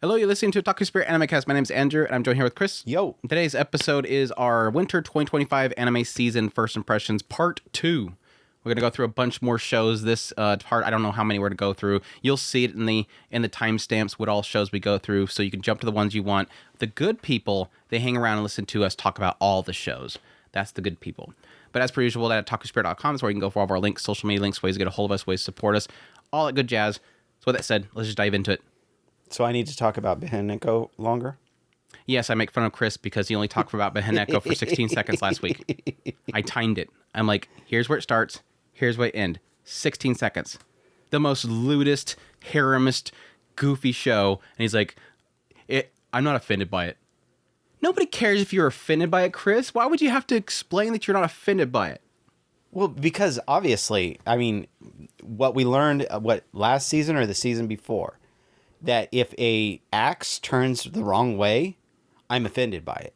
Hello, you're listening to Otaku Spirit Anime Cast. My name's Andrew, and I'm joined here with Chris. Yo. Today's episode is our Winter 2025 Anime Season First Impressions Part 2. We're going to go through a bunch more shows this part. I don't know how many we're going to go through. You'll see it in the timestamps what all shows we go through, so you can jump to the ones you want. The good people, they hang around and listen to us talk about all the shows. That's the good people. But as per usual, at otakuspirit.com is where you can go for all of our links, social media links, ways to get a hold of us, ways to support us, all that good jazz. So with that said, let's just dive into it. So I need to talk about Beheneko longer? Yes, I make fun of Chris because he only talked about Beheneko for 16 seconds last week. I timed it. I'm like, here's where it starts, here's where it ends. 16 seconds. The most lewdest, haremist, goofy show. And he's like, I'm not offended by it. Nobody cares if you're offended by it, Chris. Why would you have to explain that you're not offended by it? Well, because obviously, I mean, what we learned, last season or the season before, that if a axe turns the wrong way, I'm offended by it.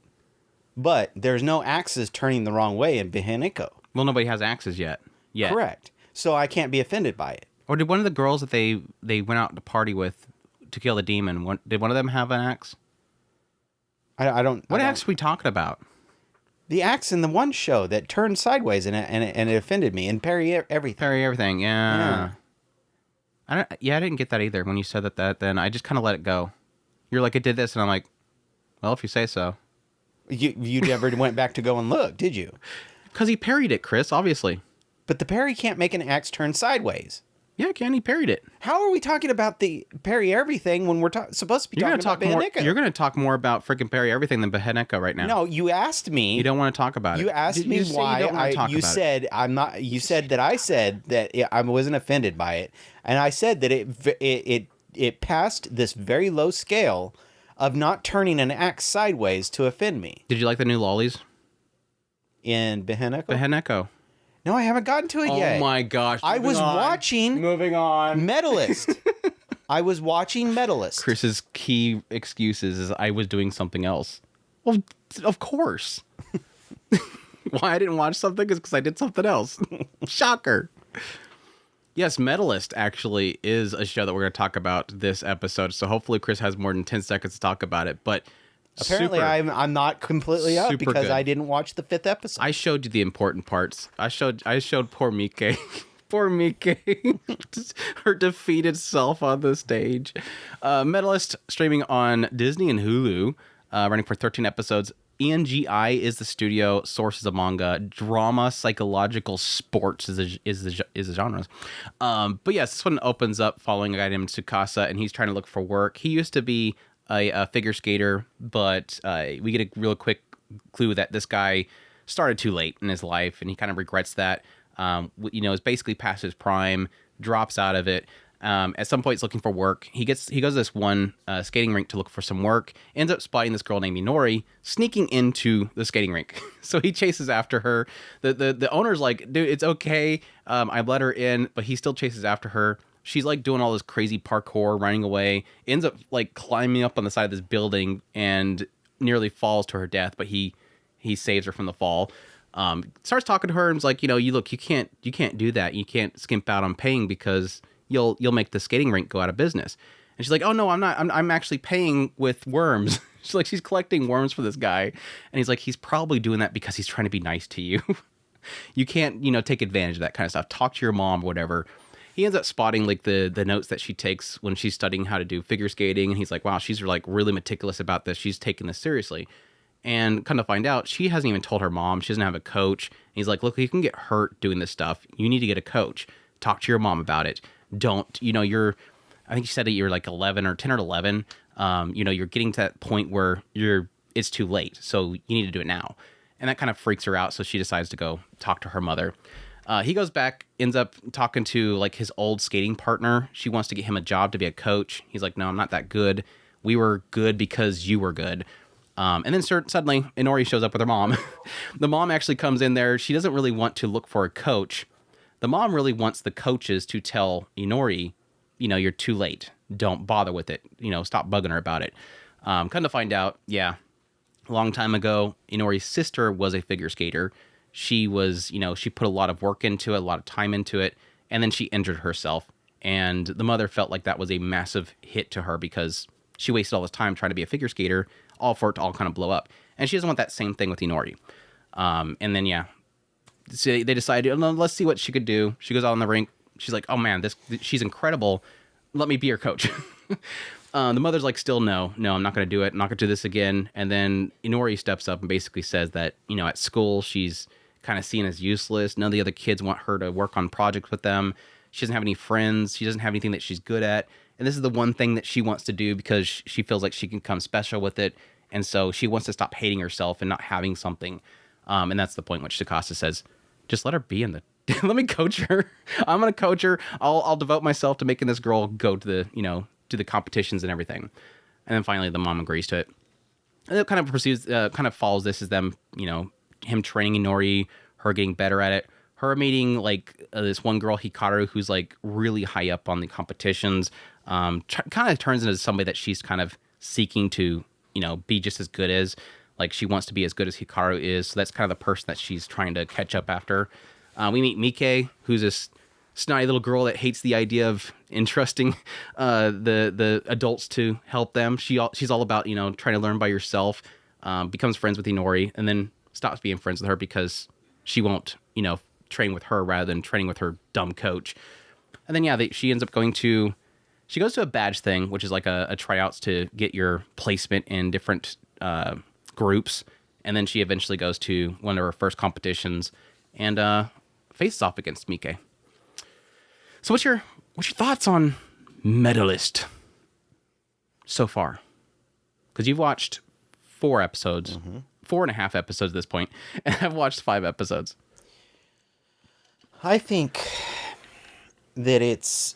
But there's no axes turning the wrong way in Beheneko. Well, nobody has axes yet. Correct. So I can't be offended by it. Or did one of the girls that they went out to party with to kill the demon, did one of them have an axe? I don't... What axe are we talking about? The axe in the one show that turned sideways and it offended me. And parry everything. Parry everything, yeah. I didn't get that either. When you said that, then I just kind of let it go. You're like, it did this, and I'm like, well, if you say so. You never went back to go and look, did you? Because he parried it, Chris, obviously. But the parry can't make an axe turn sideways. Yeah, he parried it. How are we talking about the parry everything when we're supposed to be talking about Beheneko? You're going to talk more about freaking parry everything than Beheneko right now. No, you asked me. You don't want to talk about it. You asked me why. You said I'm not. You said that I said that I wasn't offended by it, and I said that it passed this very low scale of not turning an axe sideways to offend me. Did you like the new Lolis? In Beheneko? Beheneko. No, I haven't gotten to it yet. Oh my gosh. I was watching Medalist. I was watching Medalist. Chris's key excuses is I was doing something else. Well, of course. Why I didn't watch something is because I did something else. Shocker. Yes, Medalist actually is a show that we're going to talk about this episode. So hopefully Chris has more than 10 seconds to talk about it. But apparently I'm not completely up because good. I didn't watch the 5th episode. I showed you the important parts. I showed poor Mike. Poor Mike. Her defeated self on the stage. Medalist streaming on Disney and Hulu, running for 13 episodes. ENGI is the studio. Source is a manga. Drama, psychological, sports is the genres. But yes, this one opens up following a guy named Tsukasa, and he's trying to look for work. He used to be a figure skater, but we get a real quick clue that this guy started too late in his life, and he kind of regrets that. Is basically past his prime, drops out of it. At some point, he's looking for work. He goes to this one skating rink to look for some work. Ends up spotting this girl named Inori sneaking into the skating rink. So he chases after her. The owner's like, dude, it's okay. I let her in, but he still chases after her. She's like doing all this crazy parkour, running away. Ends up like climbing up on the side of this building and nearly falls to her death. But he saves her from the fall. Starts talking to her and is like, you can't do that. You can't skimp out on paying because you'll make the skating rink go out of business. And she's like, oh no, I'm not. I'm actually paying with worms. She's collecting worms for this guy. And he's like, he's probably doing that because he's trying to be nice to you. You can't, take advantage of that kind of stuff. Talk to your mom, whatever. He ends up spotting like the notes that she takes when she's studying how to do figure skating. And he's like, wow, she's like really meticulous about this. She's taking this seriously. And kind of find out, she hasn't even told her mom. She doesn't have a coach. And he's like, look, you can get hurt doing this stuff. You need to get a coach. Talk to your mom about it. Don't, I think she said that you're like 11 or 10 or 11. You're getting to that point where it's too late. So you need to do it now. And that kind of freaks her out. So she decides to go talk to her mother. He goes back, ends up talking to like his old skating partner. She wants to get him a job to be a coach. He's like, no, I'm not that good. We were good because you were good. And then suddenly Inori shows up with her mom. The mom actually comes in there. She doesn't really want to look for a coach. The mom really wants the coaches to tell Inori, you're too late. Don't bother with it. Stop bugging her about it. Come to find out, a long time ago, Inori's sister was a figure skater. She was, she put a lot of work into it, a lot of time into it, and then she injured herself. And the mother felt like that was a massive hit to her because she wasted all this time trying to be a figure skater, all for it to all kind of blow up. And she doesn't want that same thing with Inori. And then, yeah, so they decided, let's see what she could do. She goes out on the rink. She's like, oh man, she's incredible. Let me be her coach. The mother's like, still no, I'm not going to do it. I'm not going to do this again. And then Inori steps up and basically says that, at school, she's kind of seen as useless. None of the other kids want her to work on projects with them. She doesn't have any friends. She doesn't have anything that she's good at. And this is the one thing that she wants to do because she feels like she can become special with it. And so she wants to stop hating herself and not having something. And that's the point which Sakasa says, just let her be in the... let me coach her. I'm going to coach her. I'll devote myself to making this girl go to the, to the competitions and everything. And then finally the mom agrees to it. And it kind of pursues, kind of follows this as them, him training Inori, her getting better at it, her meeting like this one girl Hikaru who's like really high up on the competitions, kind of turns into somebody that she's kind of seeking to, be just as good as, like she wants to be as good as Hikaru is. So that's kind of the person that she's trying to catch up after. We meet Mike, who's this snotty little girl that hates the idea of entrusting the adults to help them. She's all about, trying to learn by yourself, becomes friends with Inori, and then stops being friends with her because she won't, train with her rather than training with her dumb coach. And then, yeah, she ends up she goes to a badge thing, which is like a tryouts to get your placement in different groups. And then she eventually goes to one of her first competitions and faces off against Mike. So what's your thoughts on Medalist so far? Because you've watched 4 episodes, 4.5 episodes at this point, and I've watched 5 episodes. I think that it's,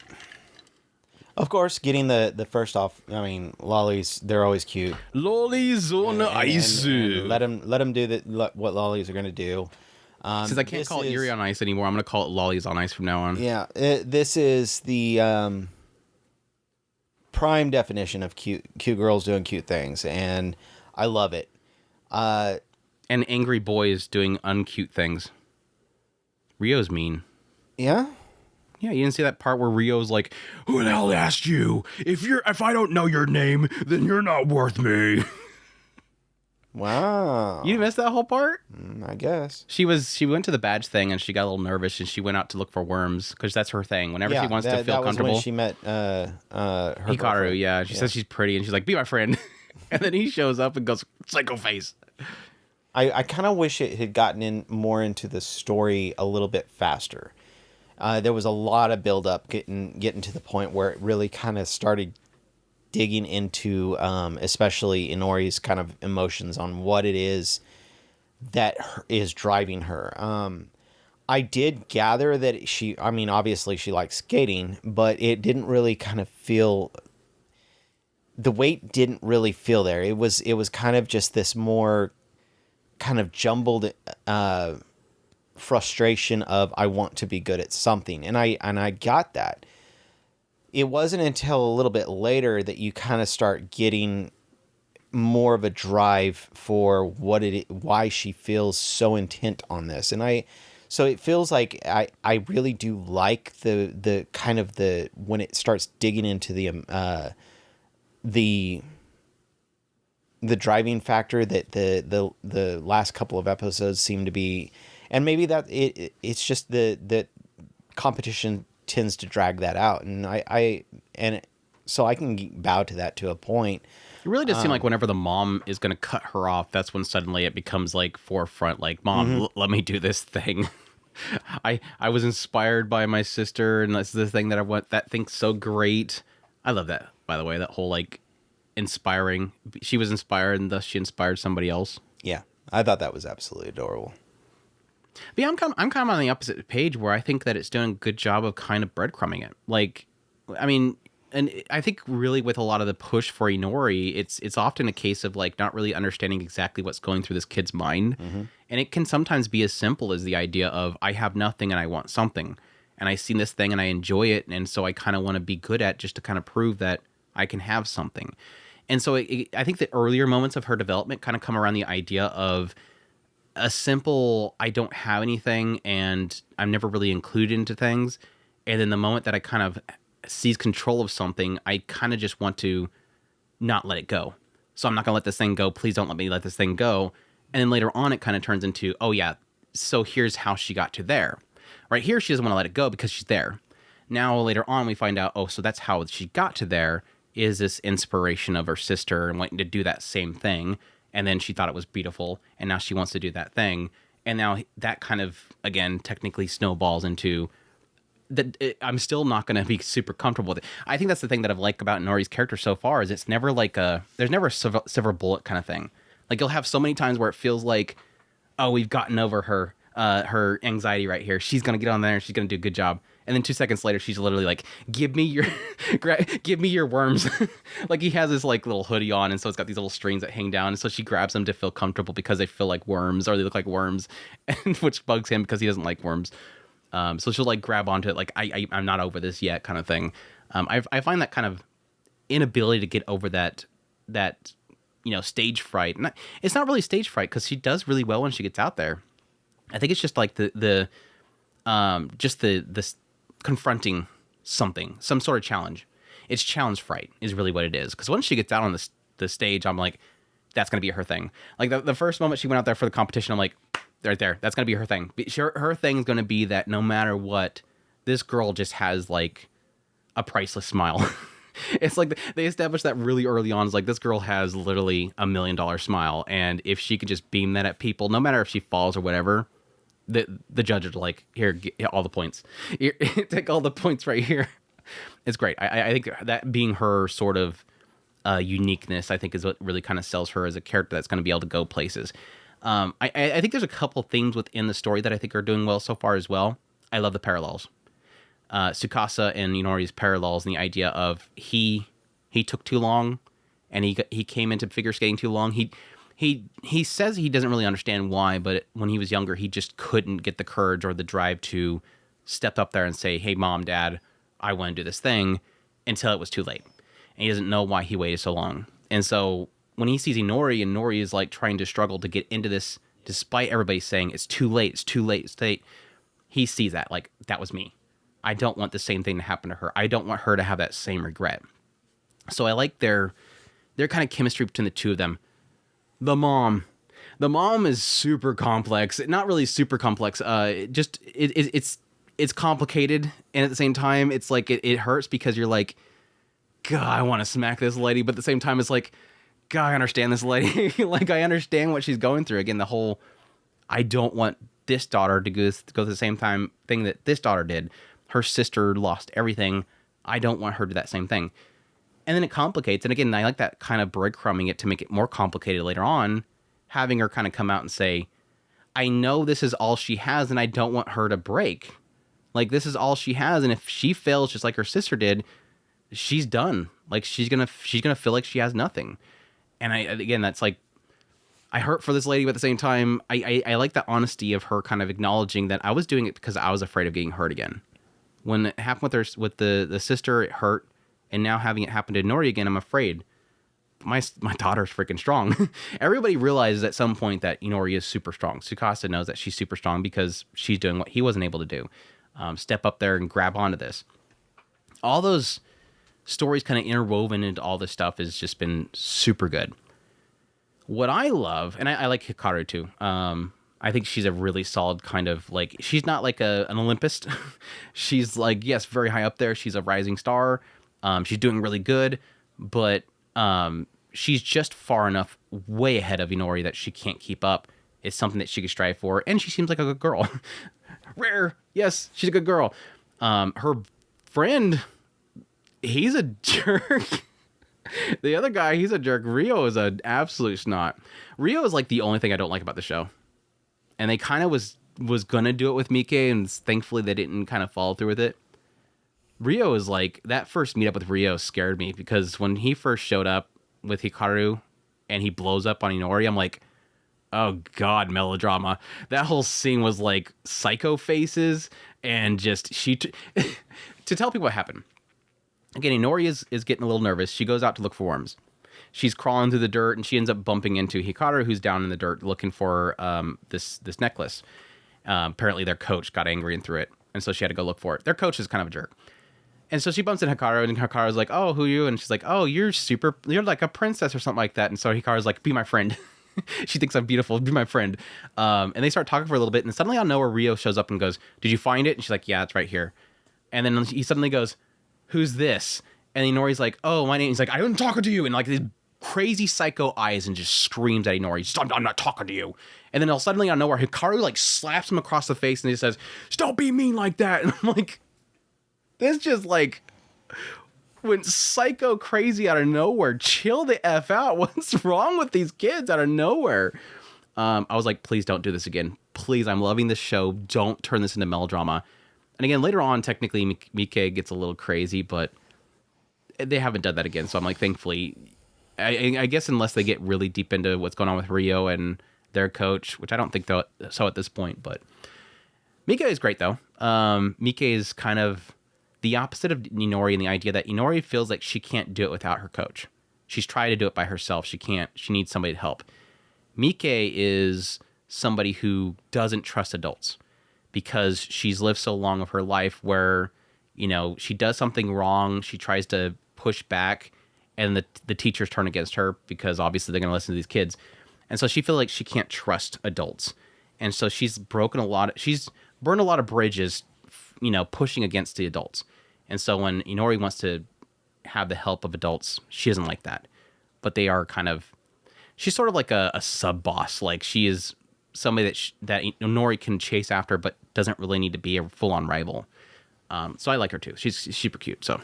of course, getting the first off. I mean, lollies, they're always cute. Lollies on ice. And let them do what lollies are going to do. Since I can't call it Yuri on Ice anymore, I'm going to call it Lollies on Ice from now on. Yeah, this is the prime definition of cute girls doing cute things, and I love it. And angry boys doing uncute things. Rio's mean. Yeah? Yeah, you didn't see that part where Rio's like, who the hell asked you? If I don't know your name, then you're not worth me. Wow. You missed that whole part? I guess. She went to the badge thing and she got a little nervous and she went out to look for worms because that's her thing. Whenever she wants to feel comfortable. When she met her Hikaru, girlfriend. yeah. She says she's pretty and she's like, be my friend. And then he shows up and goes, psycho face. I kind of wish it had gotten in more into the story a little bit faster. There was a lot of build up getting to the point where it really kind of started digging into, especially Inori's kind of emotions on what it is that is driving her. I did gather that obviously she likes skating, but it didn't really kind of feel, the weight didn't really feel there. It was kind of just this more kind of jumbled frustration of I want to be good at something, and I got that. It wasn't until a little bit later that you kind of start getting more of a drive for why she feels so intent on this, and so it feels like I really do like the kind of the when it starts digging into the driving factor that the last couple of episodes seem to be, and maybe that it's just the competition tends to drag that out, and so I can bow to that to a point. It really does seem like whenever the mom is going to cut her off, that's when suddenly it becomes like forefront, like, Mom, let me do this thing. I was inspired by my sister, and that's the thing that I want. That thing's so great. I love that, by the way, that whole like inspiring. She was inspired, and thus she inspired somebody else. Yeah, I thought that was absolutely adorable. But yeah, I'm kind of on the opposite page where I think that it's doing a good job of kind of breadcrumbing it. Like, I mean, and I think really with a lot of the push for Inori, it's often a case of like not really understanding exactly what's going through this kid's mind. And it can sometimes be as simple as the idea of I have nothing and I want something. And I see this thing and I enjoy it. And so I kind of want to be good at just to kind of prove that I can have something. And so I think the earlier moments of her development kind of come around the idea of a simple, I don't have anything and I'm never really included into things. And then the moment that I kind of seize control of something, I kind of just want to not let it go. So I'm not going to let this thing go. Please don't let me let this thing go. And then later on, it kind of turns into, oh yeah, so here's how she got to there. Right here, she doesn't want to let it go because she's there. Now, later on, we find out, oh, so that's how she got to there, is this inspiration of her sister and wanting to do that same thing. And then she thought it was beautiful, and now she wants to do that thing. And now that kind of, again, technically snowballs into that. I'm still not going to be super comfortable with it. I think that's the thing that I've liked about Nori's character so far, is it's never like there's never a silver bullet kind of thing. Like, you'll have so many times where it feels like, oh, we've gotten over her anxiety right here. She's going to get on there and she's going to do a good job. And then 2 seconds later, she's literally like, give me your worms. Like, he has this like little hoodie on, and so it's got these little strings that hang down. And so she grabs them to feel comfortable because they feel like worms, or they look like worms, and which bugs him because he doesn't like worms. So she'll like grab onto it like, I'm not over this yet kind of thing. I find that kind of inability to get over that stage fright. And it's not really stage fright because she does really well when she gets out there. I think it's just like the confronting something, some sort of challenge. It's challenge fright is really what it is. Because once she gets out on the stage, I'm like, that's going to be her thing. Like the first moment she went out there for the competition, I'm like, right there, that's going to be her thing. Her thing is going to be that no matter what, this girl just has like a priceless smile. It's like they established that really early on. It's like, this girl has literally $1 million smile. And if she could just beam that at people, no matter if she falls or whatever, the judges are like, here, get all the points. Here, take all the points right here. It's great. I think that being her sort of uniqueness, I think, is what really kind of sells her as a character that's going to be able to go places. I think there's a couple themes within the story that I think are doing well so far as well. I love the parallels. Tsukasa and Inori's parallels, and the idea of he took too long, and he came into figure skating too long. He says he doesn't really understand why, but when he was younger, he just couldn't get the courage or the drive to step up there and say, hey, Mom, Dad, I want to do this thing, until it was too late. And he doesn't know why he waited so long. And so when he sees Inori, and Nori is like trying to struggle to get into this, despite everybody saying it's too late, it's too late, it's too late, he sees that, like, that was me. I don't want the same thing to happen to her. I don't want her to have that same regret. So I like their kind of chemistry between the two of them. The mom is super complex. Not really super complex. It's complicated, and at the same time, it's like it hurts because you're like, God, I want to smack this lady, but at the same time, it's like, God, I understand this lady. Like, I understand what she's going through. Again, the whole, I don't want this daughter to go through the same thing that this daughter did. Her sister lost everything. I don't want her to do that same thing. And then it complicates. And again, I like that kind of breadcrumbing it to make it more complicated later on, having her kind of come out and say, I know this is all she has, and I don't want her to break. Like, this is all she has, and if she fails just like her sister did, she's done. Like, she's gonna feel like she has nothing. And again, that's like, I hurt for this lady, but at the same time, I like that honesty of her kind of acknowledging that I was doing it because I was afraid of getting hurt again. When it happened with the sister, it hurt. And now having it happen to Nori again, I'm afraid. My daughter's freaking strong. Everybody realizes at some point that Inori is super strong. Tsukasa knows that she's super strong because she's doing what he wasn't able to do. Step up there and grab onto this. All those stories kind of interwoven into all this stuff has just been super good. What I love, and I like Hikaru too. I think she's a really solid kind of, like, she's not like an Olympist. She's like, yes, very high up there. She's a rising star. She's doing really good, but she's just far enough way ahead of Inori that she can't keep up. It's something that she could strive for, and she seems like a good girl. Rare, yes, she's a good girl. Her friend, he's a jerk. The other guy, he's a jerk. Ryo is an absolute snot. Ryo is like the only thing I don't like about the show. And they kind of was going to do it with Mike, and thankfully they didn't kind of follow through with it. Ryo is like, that first meetup with Ryo scared me, because when he first showed up with Hikaru and he blows up on Inori, I'm like, oh God, melodrama. That whole scene was like psycho faces, and just to tell people what happened. Again, Inori is getting a little nervous. She goes out to look for worms. She's crawling through the dirt, and she ends up bumping into Hikaru, who's down in the dirt looking for this necklace. Apparently their coach got angry and threw it, and so she had to go look for it. Their coach is kind of a jerk. And so she bumps into Hikaru, and Hikaru's like, "Oh, who are you?" And she's like, "Oh, you're like a princess or something like that." And so Hikaru's like, "Be my friend." She thinks I'm beautiful. Be my friend. And they start talking for a little bit, and suddenly out of nowhere, Rio shows up and goes, "Did you find it?" And she's like, "Yeah, it's right here." And then he suddenly goes, "Who's this?" And Inori's like, "Oh, my name." He's like, "I wasn't talking to you." And like these crazy psycho eyes, and just screams at Inori, I'm not talking to you. And then suddenly out of nowhere, Hikaru like slaps him across the face, and he says, "Don't be mean like that." And I'm like, this just like went psycho crazy out of nowhere. Chill the F out. What's wrong with these kids out of nowhere? I was like, please don't do this again. Please, I'm loving this show. Don't turn this into melodrama. And again, later on, technically, Mike gets a little crazy, but they haven't done that again. So I'm like, thankfully, I guess unless they get really deep into what's going on with Rio and their coach, which I don't think so at this point. But Mike is great, though. Mike is kind of the opposite of Inori in the idea that Inori feels like she can't do it without her coach. She's tried to do it by herself. She can't. She needs somebody to help. Mike is somebody who doesn't trust adults because she's lived so long of her life where, she does something wrong. She tries to push back, and the teachers turn against her because obviously they're going to listen to these kids. And so she feels like she can't trust adults. And so she's burned a lot of bridges, pushing against the adults. And so when Inori wants to have the help of adults, she doesn't like that. But they are she's sort of like a sub boss. Like she is somebody that Inori can chase after, but doesn't really need to be a full on rival. So I like her too. She's super cute. So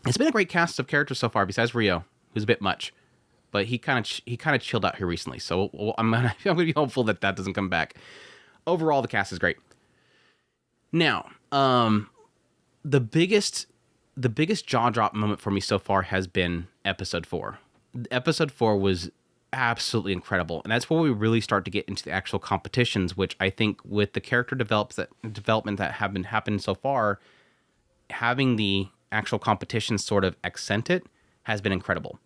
it's been a great cast of characters so far, besides Rio, who's a bit much, but he kind of chilled out here recently. So I'm gonna be hopeful that doesn't come back. Overall, the cast is great. Now, the biggest jaw drop moment for me so far has been episode 4. Episode 4 was absolutely incredible, and that's where we really start to get into the actual competitions, which I think with the character development that have been happening so far, having the actual competitions sort of accent it has been incredible.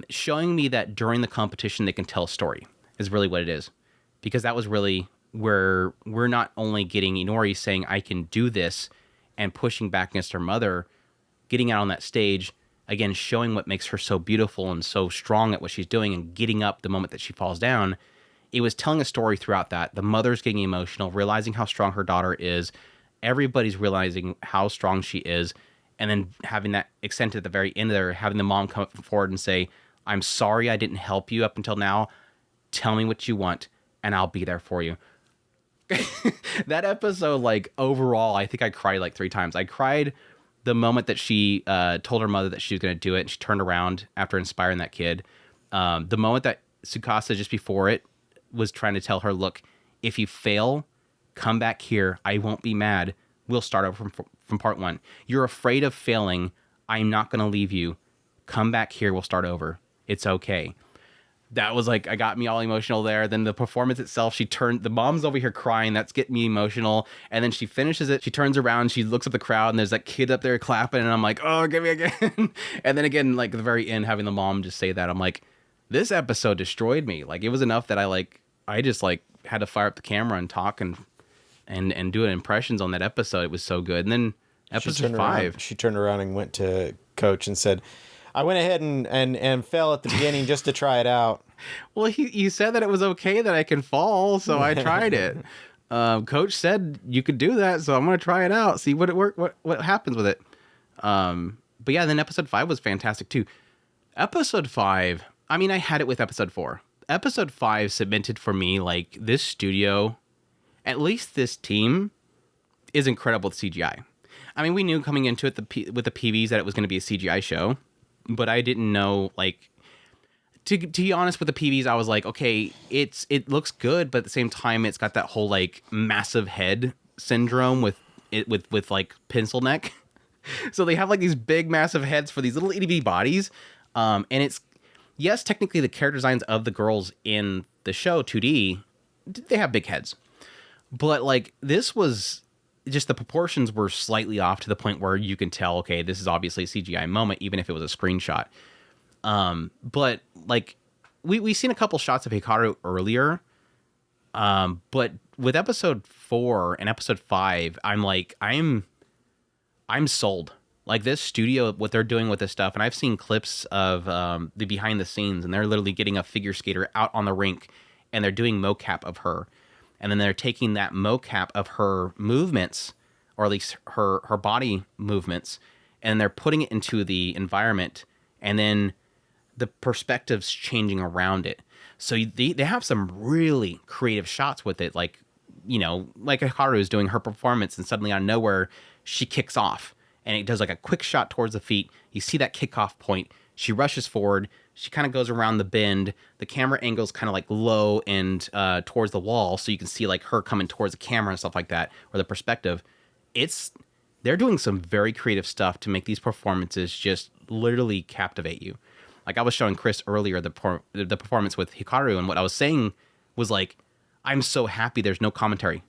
Showing me that during the competition they can tell a story is really what it is, because that was really where we're not only getting Inori saying I can do this and pushing back against her mother, getting out on that stage, again, showing what makes her so beautiful and so strong at what she's doing and getting up the moment that she falls down. It was telling a story throughout that. The mother's getting emotional, realizing how strong her daughter is. Everybody's realizing how strong she is. And then having that accented at the very end there, having the mom come forward and say, I'm sorry I didn't help you up until now. Tell me what you want and I'll be there for you. That episode, like, overall, I think I cried like 3 times. I cried the moment that she told her mother that she was going to do it, and she turned around after inspiring that kid. The moment that Tsukasa, just before it, was trying to tell her, look, if you fail, come back here. I won't be mad. We'll start over from part 1. You're afraid of failing. I'm not going to leave you. Come back here. We'll start over. It's okay. That was like, I got me all emotional there. Then the performance itself, the mom's over here crying. That's getting me emotional. And then she finishes it. She turns around, she looks at the crowd, and there's that kid up there clapping. And I'm like, oh, give me again. And then again, like at the very end, having the mom just say that, I'm like, this episode destroyed me. Like, it was enough that I just had to fire up the camera and talk and do impressions on that episode. It was so good. And then episode 5. She turned around and went to Coach and said, I went ahead and fell at the beginning just to try it out. Well, you said that it was okay that I can fall, so I tried it. Coach said you could do that, so I'm going to try it out, see what happens with it. But yeah, then episode 5 was fantastic too. Episode 5, I mean, I had it with episode 4. Episode 5 cemented for me, like, this studio, at least this team, is incredible with CGI. I mean, we knew coming into it with the PVs that it was going to be a CGI show, but I didn't know, like, to be honest with the PVs, I was like, okay, it looks good, but at the same time, it's got that whole, like, massive head syndrome with like pencil neck. So they have like these big massive heads for these little itty bitty bodies. And it's, yes, technically the character designs of the girls in the show 2D, they have big heads, but like this was just, the proportions were slightly off to the point where you can tell, okay, this is obviously a CGI moment, even if it was a screenshot. But like we seen a couple shots of Hikaru earlier. But with episode 4 and episode 5, I'm sold. Like this studio, what they're doing with this stuff, and I've seen clips of the behind the scenes, and they're literally getting a figure skater out on the rink, and they're doing mocap of her, and then they're taking that mocap of her movements, or at least her body movements, and they're putting it into the environment, and then the perspective's changing around it. So they have some really creative shots with it, like, you know, like Hikaru is doing her performance, and suddenly out of nowhere, she kicks off. And it does like a quick shot towards the feet. You see that kickoff point. She rushes forward. She kind of goes around the bend. The camera angle's kind of like low and towards the wall, so you can see like her coming towards the camera and stuff like that, or the perspective. They're doing some very creative stuff to make these performances just literally captivate you. Like I was showing Chris earlier the performance with Hikaru, and what I was saying was like, I'm so happy there's no commentary.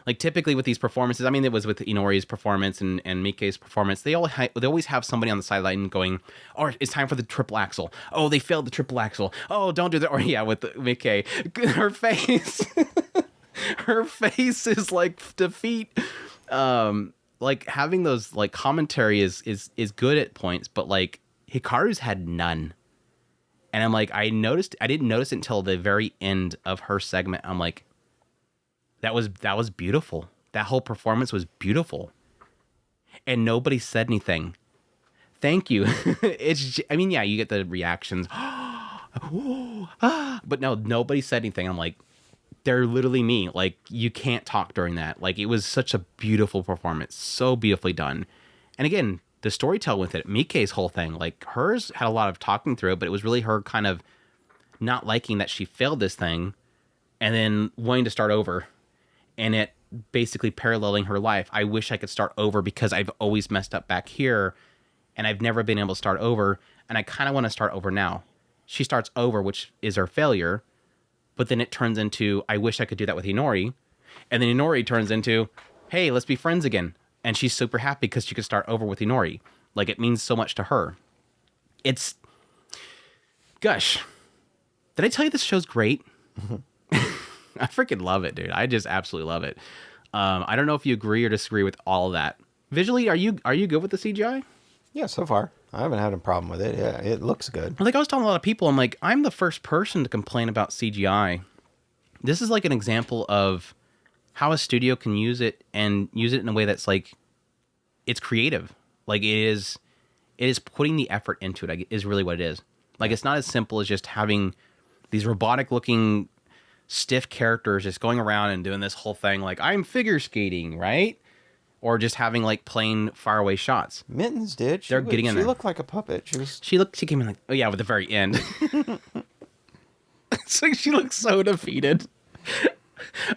Like typically with these performances, I mean, it was with Inori's performance and Mike's performance. They always have somebody on the sideline going, "Oh, it's time for the triple axel. Oh, they failed the triple axel. Oh, don't do that." Or yeah, with Mike, her face, her face is like defeat. Like having those like commentary is good at points, but like Hikaru's had none. And I'm like, I didn't notice it until the very end of her segment. I'm like, that was beautiful. That whole performance was beautiful. And nobody said anything. Thank you. I mean, yeah, you get the reactions. But no, nobody said anything. I'm like, they're literally me. Like, you can't talk during that. Like, it was such a beautiful performance. So beautifully done. And again, the storytelling with it, Mike's whole thing, like hers had a lot of talking through it, but it was really her kind of not liking that she failed this thing and then wanting to start over. And it basically paralleling her life. I wish I could start over because I've always messed up back here and I've never been able to start over. And I kind of want to start over now. She starts over, which is her failure. But then it turns into, I wish I could do that with Inori. And then Inori turns into, hey, let's be friends again. And she's super happy because she could start over with Inori. Like, it means so much to her. It's, gosh, did I tell you this show's great? I freaking love it, dude. I just absolutely love it. I don't know if you agree or disagree with all of that. Visually, are you good with the CGI? Yeah, so far. I haven't had a problem with it. Yeah, it looks good. Like I was telling a lot of people, I'm like, I'm the first person to complain about CGI. This is like an example of how a studio can use it and use it in a way that's like, it's creative. Like it is putting the effort into it, is really what it is. Like it's not as simple as just having these robotic looking stiff characters just going around and doing this whole thing like I'm figure skating, right? Or just having like plain faraway shots. Mittens did. They're getting in there. She looked like a puppet. She came in like, oh yeah, with the very end. It's like she looks so defeated.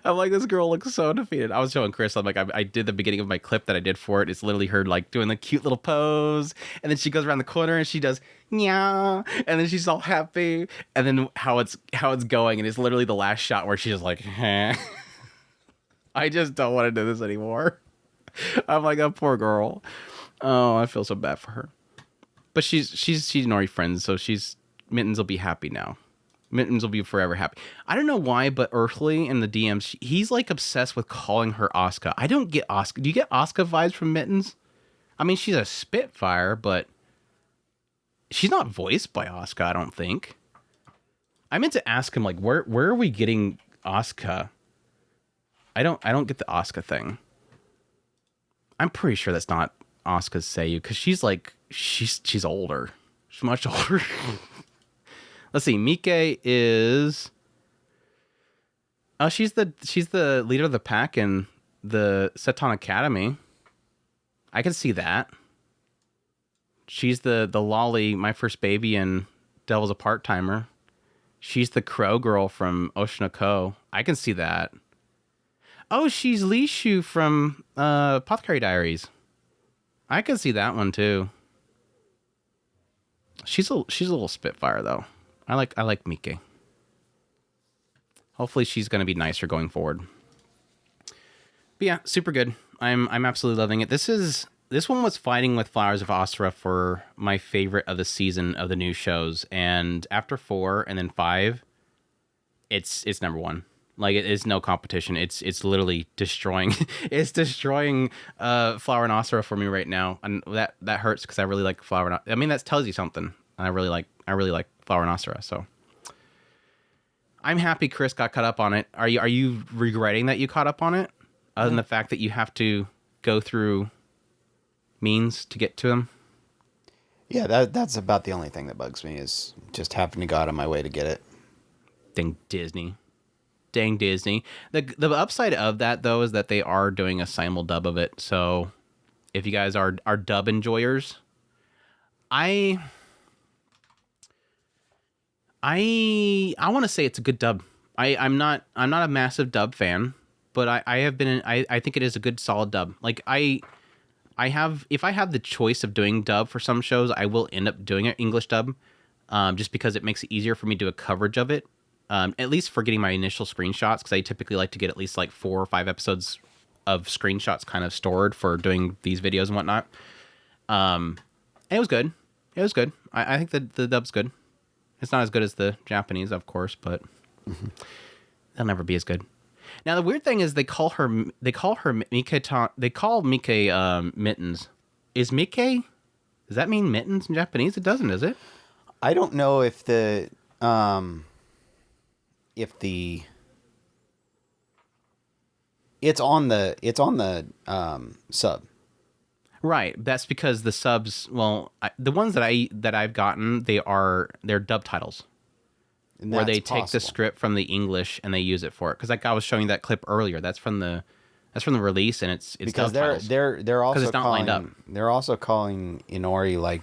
I'm like, this girl looks so defeated. I was showing Chris, I'm like, I did the beginning of my clip that I did for it. It's literally her like doing the cute little pose. And then she goes around the corner and she does, yeah. And then she's all happy. And then how it's going. And it's literally the last shot where she's just like, eh. I just don't want to do this anymore. I'm like, oh, poor girl. Oh, I feel so bad for her. But she's Nori friends, so Mittens will be happy now. Mittens will be forever happy. I don't know why, but Earthly in the DMs, he's like obsessed with calling her Asuka. I don't get Asuka. Do you get Asuka vibes from Mittens? I mean, she's a Spitfire, but she's not voiced by Asuka, I don't think. I meant to ask him, like, where are we getting Asuka? I don't get the Asuka thing. I'm pretty sure that's not Asuka's Seiyu, because she's older. She's much older. Let's see. Mike is. Oh, she's the leader of the pack in the Seton Academy. I can see that. She's the Loli, My First Baby, and Devil's a Part-Timer. She's the Crow girl from Oshinoko. I can see that. Oh, she's Lishu from Apothecary Diaries. I can see that one too. She's a little Spitfire though. I like Mike. Hopefully she's gonna be nicer going forward. But yeah, super good. I'm absolutely loving it. This one was fighting with Flowers of Asura for my favorite of the season of the new shows, and after 4 and then 5, it's number 1 Like it is no competition. It's literally destroying. It's destroying Flower and Asura for me right now, and that hurts because I really like Flower. And I mean, that tells you something. I really like Flower and Asura. So I'm happy Chris got caught up on it. Are you regretting that you caught up on it? Other than the fact that you have to go through means to get to them. Yeah, that's about the only thing that bugs me is just having to go out of my way to get it. Dang Disney. The upside of that though is that they are doing a simul dub of it. So if you guys are dub enjoyers, I want to say it's a good dub. I'm not a massive dub fan, but I have been I think it is a good solid dub. Like if I have the choice of doing dub for some shows, I will end up doing an English dub, just because it makes it easier for me to do a coverage of it. At least for getting my initial screenshots, because I typically like to get at least like 4 or 5 episodes of screenshots kind of stored for doing these videos and whatnot. And it was good. I think the dub's good. It's not as good as the Japanese, of course, but they'll never be as good. Now the weird thing is they call her Mike. They call Mike Mittens. Is Mike? Does that mean mittens in Japanese? It doesn't, does it? I don't know if it's on the sub. Right. That's because the subs. Well, the ones that I've gotten, they're dub titles, where they take the script from the English and they use it for it. Because like I was showing you that clip earlier, that's from the release, and it's because dub they're also it's not lined up. They're also calling Inori like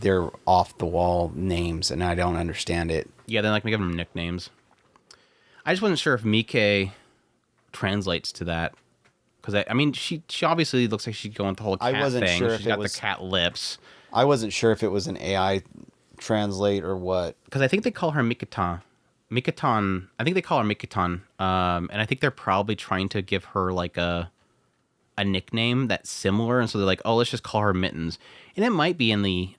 they're off the wall names, and I don't understand it. Yeah, they're like giving them nicknames. I just wasn't sure if Mike translates to that. Because I mean, she obviously looks like she's going with the whole cat thing. Sure she's got the cat lips. I wasn't sure if it was an AI translate or what. Because I think they call her Mikaton. I think they call her Mikaton. And I think they're probably trying to give her like a nickname that's similar. And so they're like, oh, let's just call her Mittens. And it might be in the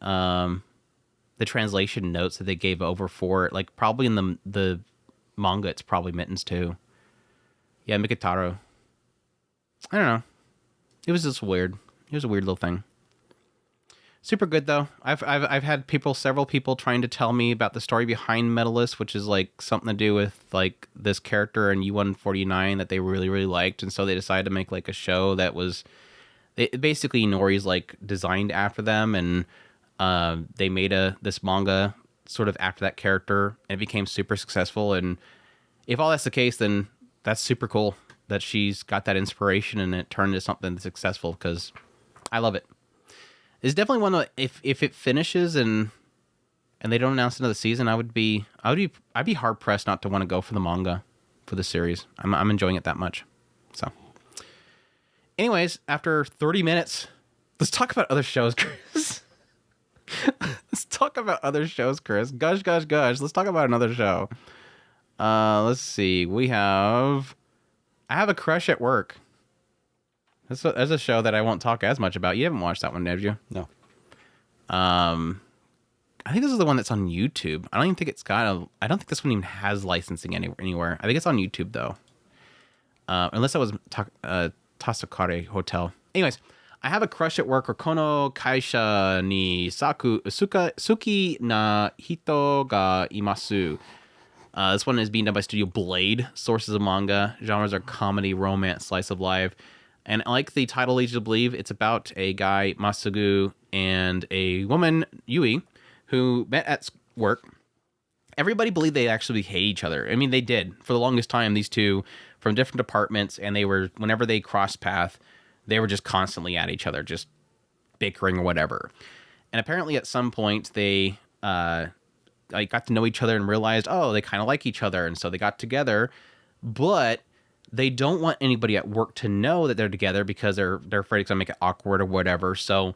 translation notes that they gave over for it. Like probably in the manga, it's probably Mittens too. Yeah, Mikitaro. I don't know. It was just weird. It was a weird little thing. Super good though. I've had several people trying to tell me about the story behind Medalist, which is like something to do with like this character in U-149 that they really really liked, and so they decided to make like a show that was basically Nori's like designed after them, and they made this manga sort of after that character, and it became super successful. And if all that's the case, then that's super cool that she's got that inspiration and it turned into something successful, because I love it. It's definitely one that if it finishes and they don't announce another season, I'd be hard pressed not to want to go for the manga for the series. I'm enjoying it that much. So, anyways, after 30 minutes, let's talk about other shows, Chris. Let's talk about other shows, Chris. Gush. Let's talk about another show. Let's see. I have a crush at work. That's a show that I won't talk as much about. You haven't watched that one, have you? No. I think this is the one that's on YouTube. I don't think this one even has licensing anywhere. I think it's on YouTube though. Unless that was Tasakare Hotel. Anyways, I have a crush at work. Kono kaisha ni suki na hito ga imasu. This one is being done by Studio Blade. Sources of manga. Genres are comedy, romance, slice of life. And like the title leads you to believe, it's about a guy, Masugu, and a woman, Yui, who met at work. Everybody believed they actually hate each other. I mean, they did. For the longest time, these two from different departments, and whenever they crossed path, they were just constantly at each other, just bickering or whatever. And apparently at some point, they got to know each other and realized, oh, they kind of like each other. And so they got together, but they don't want anybody at work to know that they're together because they're afraid it's going to make it awkward or whatever. So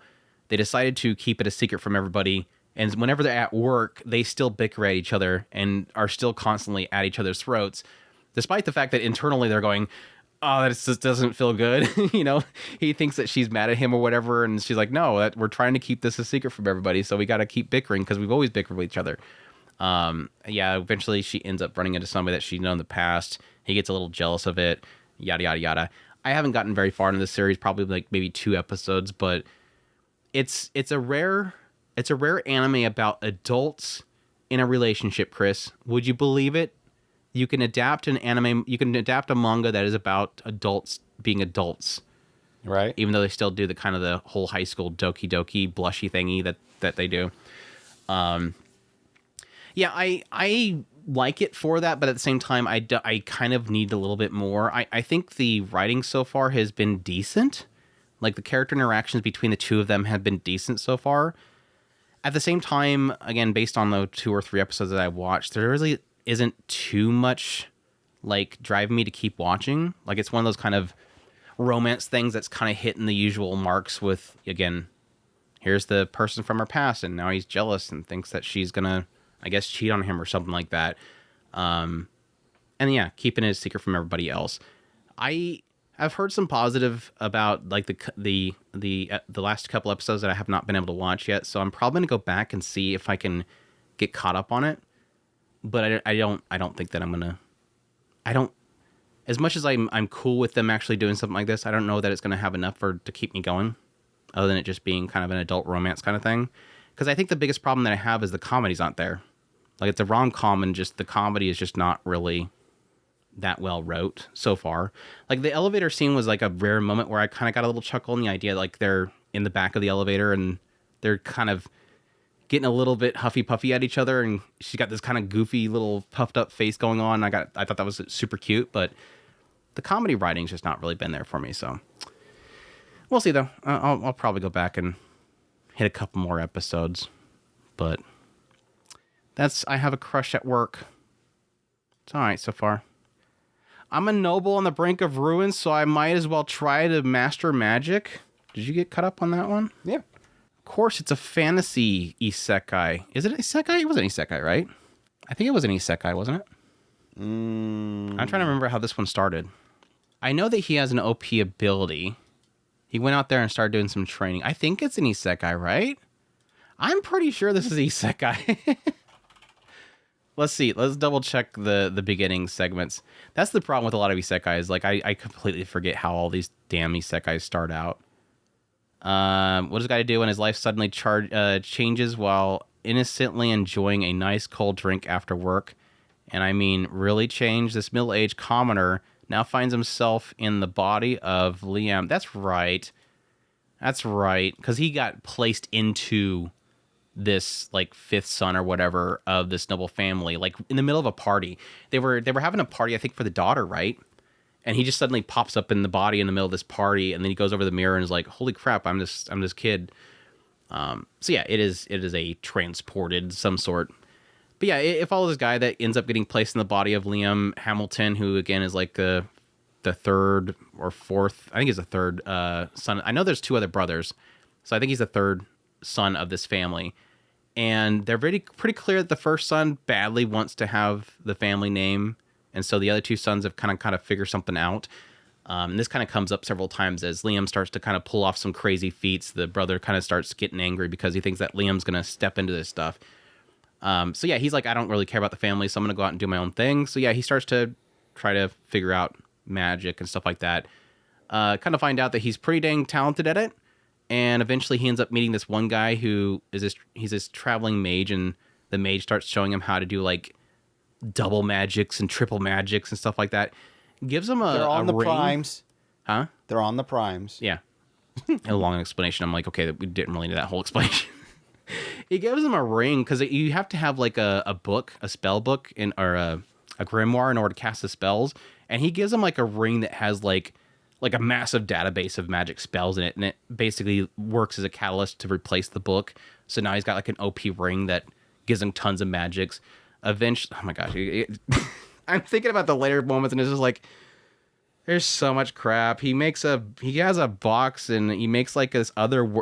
they decided to keep it a secret from everybody. And whenever they're at work, they still bicker at each other and are still constantly at each other's throats, despite the fact that internally they're going, oh, that just doesn't feel good. You know, he thinks that she's mad at him or whatever. And she's like, no, we're trying to keep this a secret from everybody. So we got to keep bickering because we've always bickered with each other. Yeah, eventually she ends up running into somebody that she'd known in the past. He gets a little jealous of it, yada, yada, yada. I haven't gotten very far into the series, probably like maybe 2 episodes, but it's a rare anime about adults in a relationship, Chris. Would you believe it? You can adapt a manga that is about adults being adults. Right. Even though they still do the kind of the whole high school doki doki blushy thingy that they do. Yeah, I like it for that, but at the same time, I kind of need a little bit more. I think the writing so far has been decent. Like, the character interactions between the two of them have been decent so far. At the same time, again, based on the 2 or 3 episodes that I've watched, there really isn't too much, like, driving me to keep watching. Like, it's one of those kind of romance things that's kind of hitting the usual marks with, again, here's the person from her past, and now he's jealous and thinks that she's gonna, I guess, cheat on him or something like that. And yeah, keeping it a secret from everybody else. I've heard some positive about like the last couple episodes that I have not been able to watch yet, so I'm probably gonna go back and see if I can get caught up on it. But I don't think that I'm gonna. I don't. As much as I'm cool with them actually doing something like this, I don't know that it's gonna have enough to keep me going, other than it just being kind of an adult romance kind of thing. Because I think the biggest problem that I have is the comedy's not there. Like, it's a rom-com and just the comedy is just not really that well wrote so far. Like, the elevator scene was like a rare moment where I kind of got a little chuckle in the idea, like they're in the back of the elevator and they're kind of getting a little bit huffy puffy at each other, and she's got this kind of goofy little puffed up face going on. I thought that was super cute, but the comedy writing's just not really been there for me. So we'll see though. I'll probably go back and hit a couple more episodes, but I have a crush at work. It's all right so far. I'm a noble on the brink of ruin, so I might as well try to master magic. Did you get caught up on that one? Yeah. Of course, it's a fantasy isekai. Is it isekai? It wasn't isekai, right? I think it was an isekai, wasn't it? I'm trying to remember how this one started. I know that he has an OP ability. He went out there and started doing some training. I think it's an isekai, right? I'm pretty sure this is isekai. Let's see. Let's double check the beginning segments. That's the problem with a lot of isekais. Like, I completely forget how all these damn isekais start out. What does the guy do when his life suddenly changes while innocently enjoying a nice cold drink after work? And I mean, really change. This middle-aged commoner now finds himself in the body of Liam. That's right. That's right. Because he got placed into this like 5th son or whatever of this noble family, like in the middle of a party. They were having a party, I think, for the daughter, right? And he just suddenly pops up in the body in the middle of this party, and then he goes over the mirror and is like, "Holy crap, I'm this kid." So yeah, it is a transported some sort. But yeah, it follows this guy that ends up getting placed in the body of Liam Hamilton, who again is like the 3rd or 4th, I think he's the 3rd son. I know there's 2 other brothers, so I think he's the 3rd son of this family. And they're pretty clear that the first son badly wants to have the family name, and so the other 2 sons have kind of figured something out. And this kind of comes up several times as Liam starts to kind of pull off some crazy feats. The brother kind of starts getting angry because he thinks that Liam's going to step into this stuff. So yeah, he's like, I don't really care about the family, so I'm going to go out and do my own thing. So yeah, he starts to try to figure out magic and stuff like that. Kind of find out that he's pretty dang talented at it. And eventually he ends up meeting this one guy who is he's this traveling mage, and the mage starts showing him how to do like double magics and triple magics and stuff like that. Gives him They're on the ring. primes. Huh? They're on the primes. Yeah. A long explanation. I'm like, okay, we didn't really need that whole explanation. He gives him a ring because you have to have like a book, a spell book, or a grimoire in order to cast the spells. And he gives him like a ring that has like a massive database of magic spells in it, and it basically works as a catalyst to replace the book. So now he's got like an OP ring that gives him tons of magics. Eventually, oh my gosh, I'm thinking about the later moments, and it's just like, there's so much crap. He has a box, and he makes like this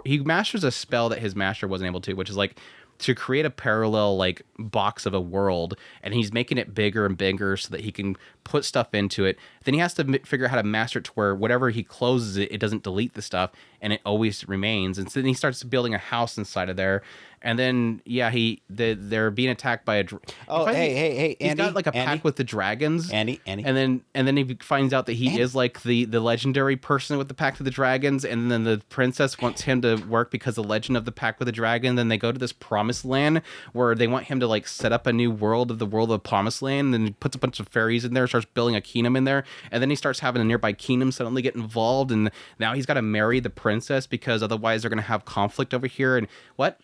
he masters a spell that his master wasn't able to, which is like to create a parallel like box of a world, and he's making it bigger and bigger so that he can put stuff into it. Then he has to figure out how to master it to where whatever he closes it doesn't delete the stuff, and it always remains. And so then he starts building a house inside of there, And then, yeah, they're being attacked by a. Oh, hey, He's Andy, got like a pact with the dragons. Andy. And then he finds out that he is like the legendary person with the pact with the dragons. And then the princess wants him to work because the legend of the pact with the dragon. Then they go to this promised land where they want him to like set up a new world of the world of promised land. And then he puts a bunch of fairies in there, starts building a kingdom in there. And then he starts having a nearby kingdom suddenly get involved. And now he's got to marry the princess because otherwise they're going to have conflict over here. And what?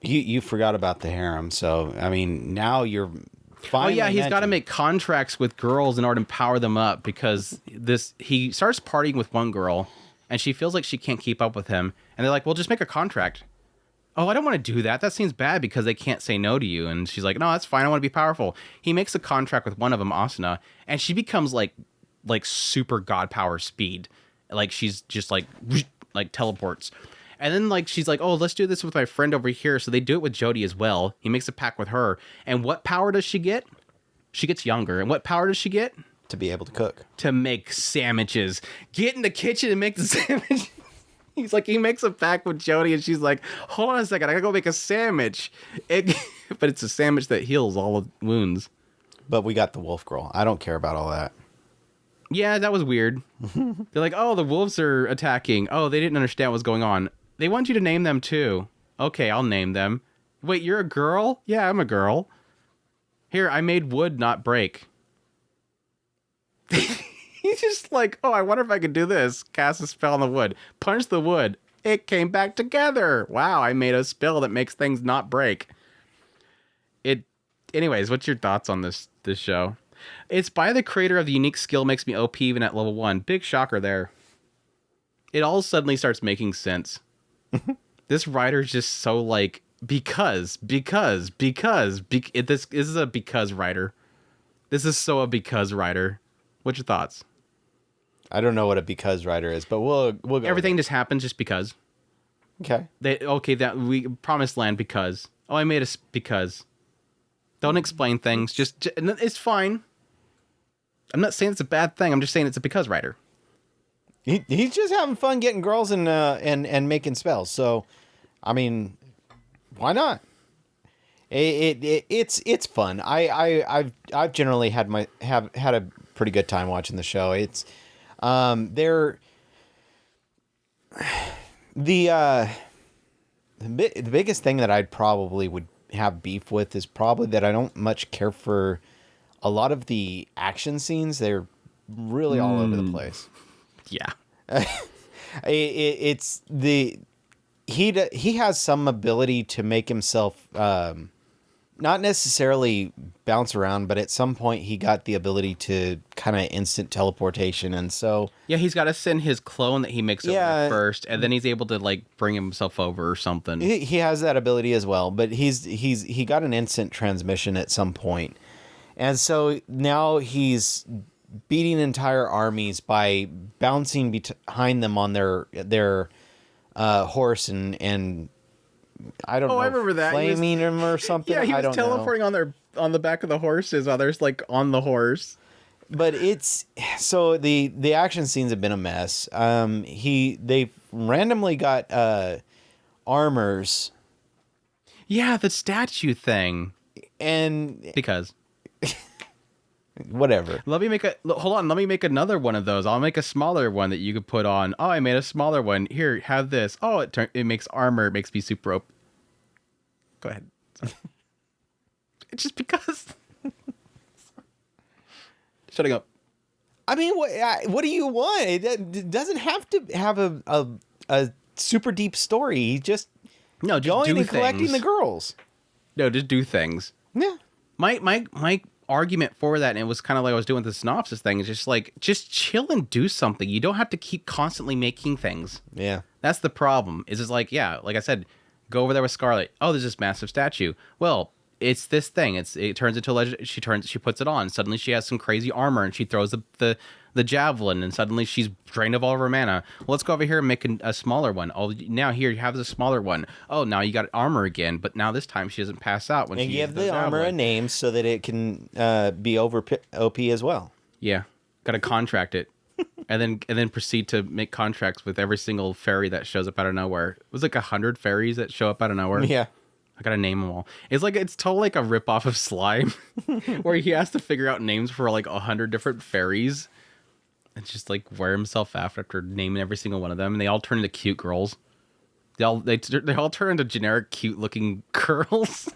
You forgot about the harem, so I mean now you're finally. Oh yeah, he's got to make contracts with girls in order to empower them up because he starts partying with one girl, and she feels like she can't keep up with him, and they're like, "Well, just make a contract." Oh, I don't want to do that. That seems bad because they can't say no to you. And she's like, "No, that's fine. I want to be powerful." He makes a contract with one of them, Asuna, and she becomes like super god power speed, like she's just like teleports. And then, like, she's like, oh, let's do this with my friend over here. So they do it with Jody as well. He makes a pact with her. And what power does she get? She gets younger. And what power does she get? To be able to cook. To make sandwiches. Get in the kitchen and make the sandwich. He's like, he makes a pact with Jody, and she's like, hold on a second. I gotta go make a sandwich. But it's a sandwich that heals all of wounds. But we got the wolf girl. I don't care about all that. Yeah, that was weird. They're like, oh, the wolves are attacking. Oh, they didn't understand what's going on. They want you to name them, too. Okay, I'll name them. Wait, you're a girl? Yeah, I'm a girl. Here, I made wood not break. He's just like, oh, I wonder if I could do this. Cast a spell on the wood. Punch the wood. It came back together. Wow, I made a spell that makes things not break. Anyways, what's your thoughts on this show? It's by the creator of the unique skill makes me OP even at level 1. Big shocker there. It all suddenly starts making sense. This writer's just so like, because this is a because writer. This is so a because writer. What's your thoughts? I don't know what a because writer is, but we'll go. Everything just happens just because. Okay. That we promised land because. Oh, I made a because. Don't explain things. Just it's fine. I'm not saying it's a bad thing. I'm just saying it's a because writer. He's just having fun getting girls and making spells. So, I mean, why not? It's fun. I've generally had a pretty good time watching the show. It's the biggest thing that I'd probably would have beef with is probably that I don't much care for a lot of the action scenes. They're really all over the place. Yeah. He has some ability to make himself not necessarily bounce around, but at some point he got the ability to kind of instant teleportation, and so yeah, he's got to send his clone that he makes over first, and then he's able to like bring himself over or something. He has that ability as well, but he got an instant transmission at some point, and so now he's beating entire armies by bouncing behind them on their horse and I don't know. I remember that flaming him or something. Yeah, he was teleporting on the back of the horses while there's like on the horse. But it's so the action scenes have been a mess. They randomly got armors. Yeah, the statue thing. And because whatever. Let me make another one of those. I'll make a smaller one that you could put on. Oh, I made a smaller one. Here, have this. Oh, it makes armor. It makes me super OP. Go ahead. It's just because. Shutting up. I mean, what do you want? It doesn't have to have a super deep story. Just going and collecting the girls. No, just do things. Yeah. My argument for that, and it was kind of like I was doing the synopsis thing, is just chill and do something. You don't have to keep constantly making things. Yeah. That's the problem. Is it's like, yeah, like I said, go over there with Scarlet. Oh, there's this massive statue. Well, it's this thing. It turns into a legend. She puts it on. Suddenly she has some crazy armor, and she throws the javelin, and suddenly she's drained of all of her mana. Well, let's go over here and make a smaller one. Oh, now here you have the smaller one. Oh, now you got armor again, but now this time she doesn't pass out when she give the armor a name so that it can be over OP as well. Yeah, got to contract it. and then proceed to make contracts with every single fairy that shows up out of nowhere. It was like 100 fairies that show up out of nowhere. Yeah. I gotta name them all. It's totally like a ripoff of Slime, where he has to figure out names for like 100 different fairies. And just like wear himself out after naming every single one of them, and they all turn into cute girls. They all turn into generic cute looking girls.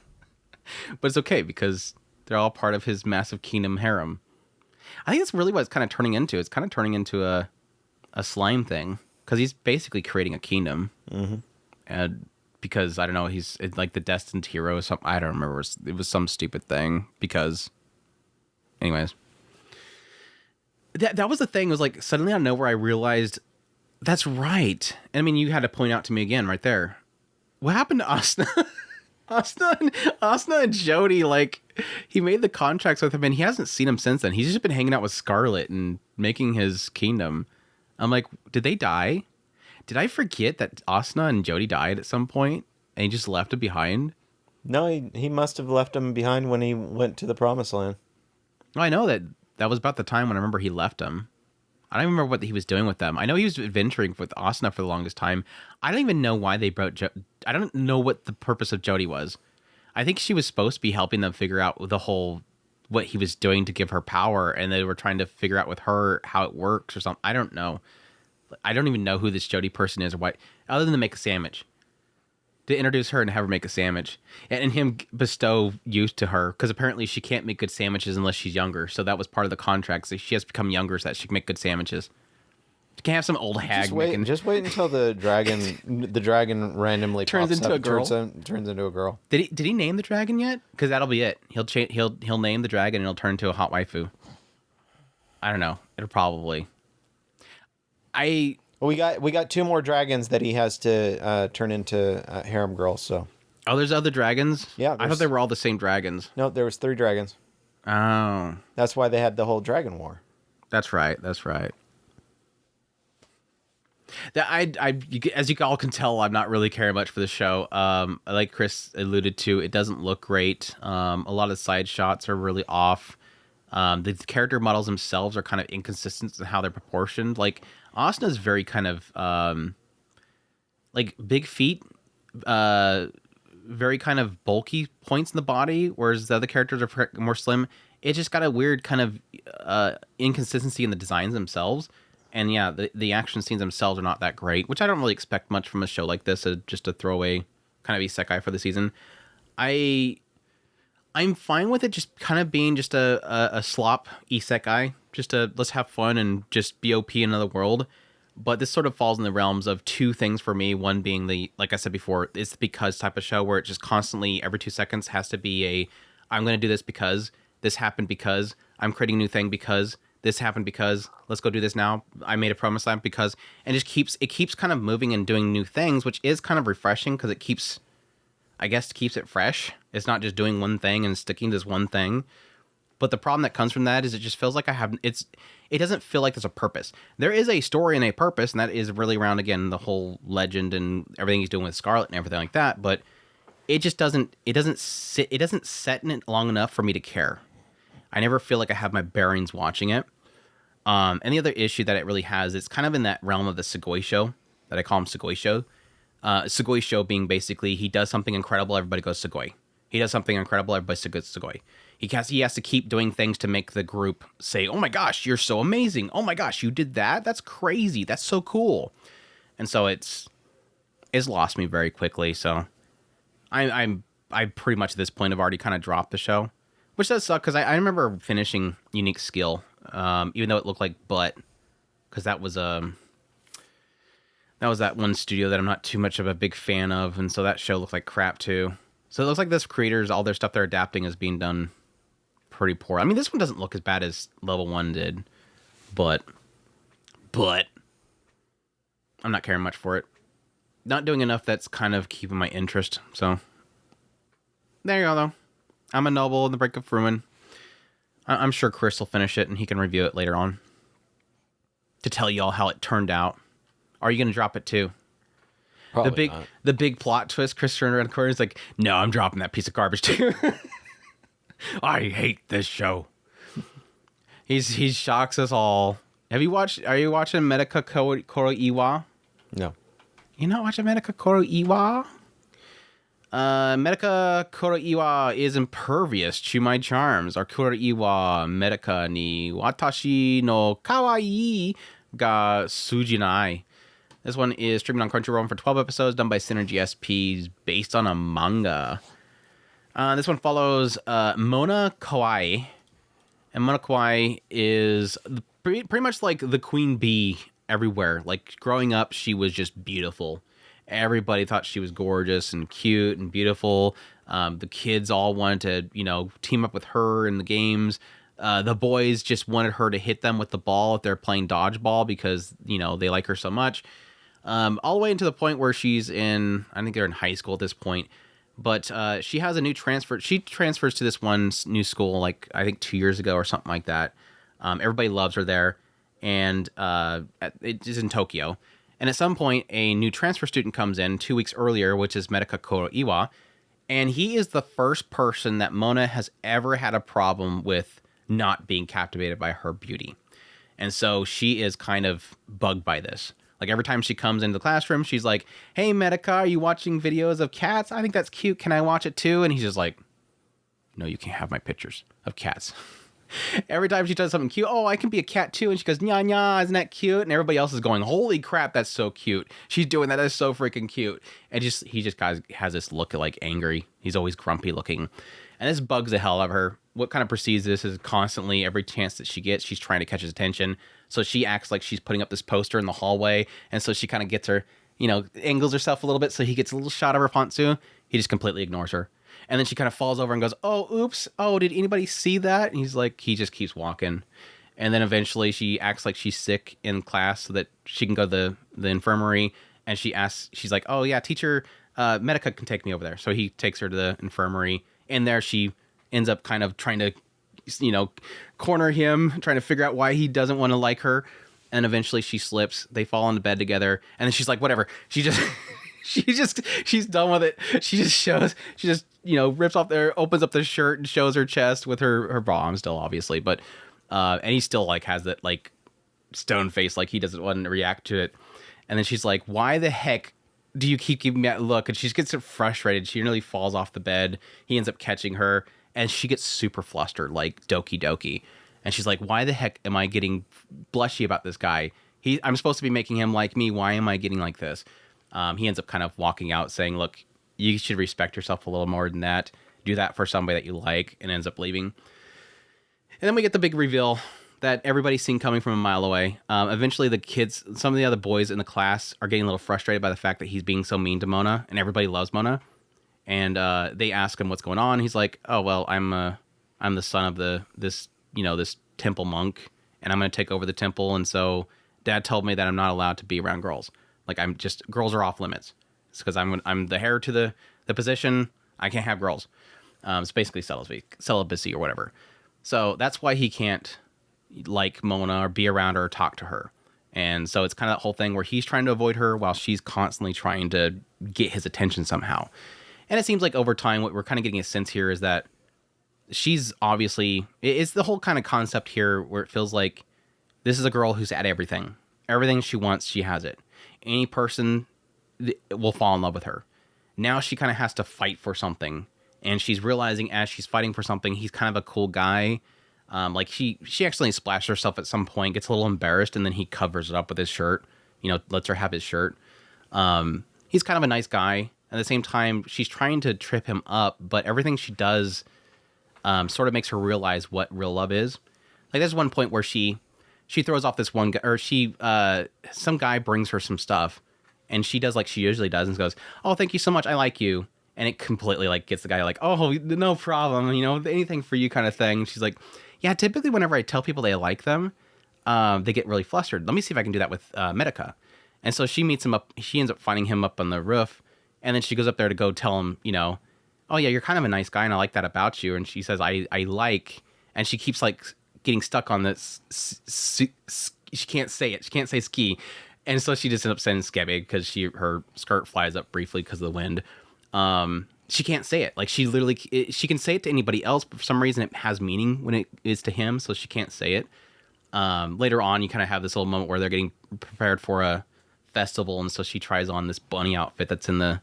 But it's okay because they're all part of his massive kingdom harem. I think that's really what it's kind of turning into. It's kind of turning into a slime thing because he's basically creating a kingdom. Mm-hmm. And because I don't know, he's like the destined hero or something. I don't remember. It was some stupid thing because, anyways, that was the thing. It was like suddenly out of nowhere I realized that's right. I mean, you had to point out to me again right there. What happened to Asuna? Asuna and Jody, like, he made the contracts with him and he hasn't seen him since then. He's just been hanging out with Scarlet and making his kingdom. I'm like, did they die? Did I forget that Asuna and Jody died at some point and he just left it behind? No, he must have left him behind when he went to the Promised Land. Well, I know that was about the time when I remember he left them. I don't remember what he was doing with them. I know he was adventuring with Asuna for the longest time. I don't even know why they brought I don't know what the purpose of Jody was. I think she was supposed to be helping them figure out what he was doing to give her power, and they were trying to figure out with her how it works or something. I don't know. I don't even know who this Jody person is or what, other than to make a sandwich. To introduce her and have her make a sandwich. And him bestow youth to her, because apparently she can't make good sandwiches unless she's younger. So that was part of the contract. So she has to become younger so that she can make good sandwiches. You can't have some old hag making... Just wait until the dragon randomly turns pops into up, a girl. Turns into a girl. Did he name the dragon yet? Because that'll be it. He'll name the dragon and it'll turn into a hot waifu. I don't know. It'll probably... Well, we got 2 more dragons that he has to turn into harem girls. So. Oh, there's other dragons? Yeah. I thought they were all the same dragons. No, there was 3 dragons. Oh. That's why they had the whole dragon war. That's right. As you all can tell, I'm not really caring much for the show. Like Chris alluded to, it doesn't look great. A lot of side shots are really off. The character models themselves are kind of inconsistent in how they're proportioned. Like, Asuna's very kind of, like, big feet, very kind of bulky points in the body, whereas the other characters are more slim. It just got a weird kind of inconsistency in the designs themselves. And yeah, the action scenes themselves are not that great, which I don't really expect much from a show like this, just a throwaway kind of isekai for the season. I'm fine with it just kind of being just a slop isekai, just let's have fun and just be OP in another world. But this sort of falls in the realms of 2 things for me. One being like I said before, it's the because type of show where it just constantly every 2 seconds has to be I'm going to do this because this happened because I'm creating a new thing because this happened because let's go do this now. I made a promise land because, and it keeps kind of moving and doing new things, which is kind of refreshing because it keeps it fresh. It's not just doing one thing and sticking to this one thing. But the problem that comes from that is it just feels like it doesn't feel like there's a purpose. There is a story and a purpose, and that is really around, again, the whole legend and everything he's doing with Scarlet and everything like that. But it just doesn't set in it long enough for me to care. I never feel like I have my bearings watching it. And the other issue that it really has, it's kind of in that realm of the Sugoi show, that I call him Sugoi show. Sugoi show being basically he does something incredible, everybody goes Sugoi. He does something incredible, everybody goes Sugoi. He has to keep doing things to make the group say, "Oh my gosh, you're so amazing! Oh my gosh, you did that? That's crazy! That's so cool!" And so it's lost me very quickly. So I pretty much at this point have already kind of dropped the show, which does suck because I remember finishing Unique Skill, even though it looked like butt, because that was that one studio that I'm not too much of a big fan of, and so that show looked like crap too. So it looks like this creators, all their stuff they're adapting is being done pretty poor. I mean, this one doesn't look as bad as Level 1 did, but I'm not caring much for it. Not doing enough that's kind of keeping my interest, so there you go, though. I'm a noble in the Brink of Ruin. I'm sure Chris will finish it, and he can review it later on to tell you all how it turned out. Are you going to drop it, too? Probably The big plot twist, Chris turned around the corner and is like, "No, I'm dropping that piece of garbage, too." I hate this show. He shocks us all Are you watching Medaka Kuroiwa? No. You're not watching Medaka Kuroiwa? Medaka Kuroiwa is Impervious to my charms. Or Kuroiwa Medaka ni watashi no kawaii ga sujinai. This one is streaming on Crunchyroll for 12 episodes, done by Synergy SPs, based on a manga. This one follows Mona Kawaii. And Mona Kawaii is pretty much like the queen bee everywhere. Like, growing up, she was just beautiful. Everybody thought she was gorgeous and cute and beautiful. The kids all wanted to, team up with her in the games. The boys just wanted her to hit them with the ball if they're playing dodgeball because, they like her so much. All the way into the point where she's I think they're in high school at this point. But she has a new transfer. She transfers to this one new school, like, I think 2 years ago or something like that. Everybody loves her there. And it is in Tokyo. And at some point, a new transfer student comes in 2 weeks earlier, which is Medaka Kuroiwa. And he is the first person that Mona has ever had a problem with not being captivated by her beauty. And so she is kind of bugged by this. Like, every time she comes into the classroom, she's like, "Hey, Medaka, are you watching videos of cats? I think that's cute. Can I watch it too?" And he's just like, "No, you can't have my pictures of cats." Every time she does something cute, "Oh, I can be a cat too." And she goes, "Nya, nya, isn't that cute?" And everybody else is going, "Holy crap, that's so cute. She's doing that. That's so freaking cute." And he just has this look of, like, angry. He's always grumpy looking. And this bugs the hell out of her. What kind of perceives this is constantly, every chance that she gets, she's trying to catch his attention. So she acts like she's putting up this poster in the hallway. And so she kind of gets her, angles herself a little bit so he gets a little shot of her Fantsu. He just completely ignores her. And then she kind of falls over and goes, "Oh, oops. Oh, did anybody see that?" And he's like, he just keeps walking. And then eventually she acts like she's sick in class so that she can go to the infirmary. And she's like, "Oh, yeah, teacher, Medaka can take me over there." So he takes her to the infirmary. And there she ends up kind of trying to, corner him, trying to figure out why he doesn't want to like her. And eventually she slips. They fall into bed together. And then she's like, whatever. She just... she's done with it. She just rips off opens up the shirt and shows her chest with her bra on still, obviously, but and he still, like, has that, like, stone face, like he doesn't want to react to it. And then she's like, "Why the heck do you keep giving me that look?" And she gets frustrated. She nearly falls off the bed. He ends up catching her, and she gets super flustered, like Doki Doki. And she's like, "Why the heck am I getting blushy about this guy? I'm supposed to be making him like me. Why am I getting like this?" He ends up kind of walking out saying, "Look, you should respect yourself a little more than that. Do that for somebody that you like," and ends up leaving. And then we get the big reveal that everybody's seen coming from a mile away. Eventually the kids, some of the other boys in the class, are getting a little frustrated by the fact that he's being so mean to Mona, and everybody loves Mona. And they ask him what's going on. He's like, "Oh, well, I'm the son of this temple monk, and I'm going to take over the temple. And so Dad told me that I'm not allowed to be around girls. Like, girls are off limits. It's because I'm the heir to the position. I can't have girls." It's basically celibacy or whatever. So that's why he can't like Mona or be around her or talk to her. And so it's kind of that whole thing where he's trying to avoid her while she's constantly trying to get his attention somehow. And it seems like over time, what we're kind of getting a sense here is that she's obviously, it's the whole kind of concept here where it feels like this is a girl who's at everything. Everything she wants, she has it. Any person will fall in love with her. Now she kind of has to fight for something. And she's realizing as she's fighting for something, he's kind of a cool guy. Like she accidentally splashed herself at some point, gets a little embarrassed, and then he covers it up with his shirt, lets her have his shirt. He's kind of a nice guy. At the same time, she's trying to trip him up, but everything she does sort of makes her realize what real love is. Like, there's one point where she throws off this one guy, or some guy brings her some stuff, and she does like she usually does and goes, "Oh, thank you so much. I like you." And it completely, like, gets the guy like, "Oh, no problem. Anything for you," kind of thing. And she's like, "Yeah, typically whenever I tell people they like them, they get really flustered. Let me see if I can do that with Medaka." And so she meets him up. She ends up finding him up on the roof. And then she goes up there to go tell him, "Oh, yeah, you're kind of a nice guy, and I like that about you." And she says, I like, and she keeps, like, getting stuck on this. She can't say it. She can't say ski. And so she just ends up saying skebby because her skirt flies up briefly because of the wind. She can't say it. Like, she can say it to anybody else, but for some reason it has meaning when it is to him, so she can't say it. Later on, you kind of have this little moment where they're getting prepared for a festival, and so she tries on this bunny outfit that's in the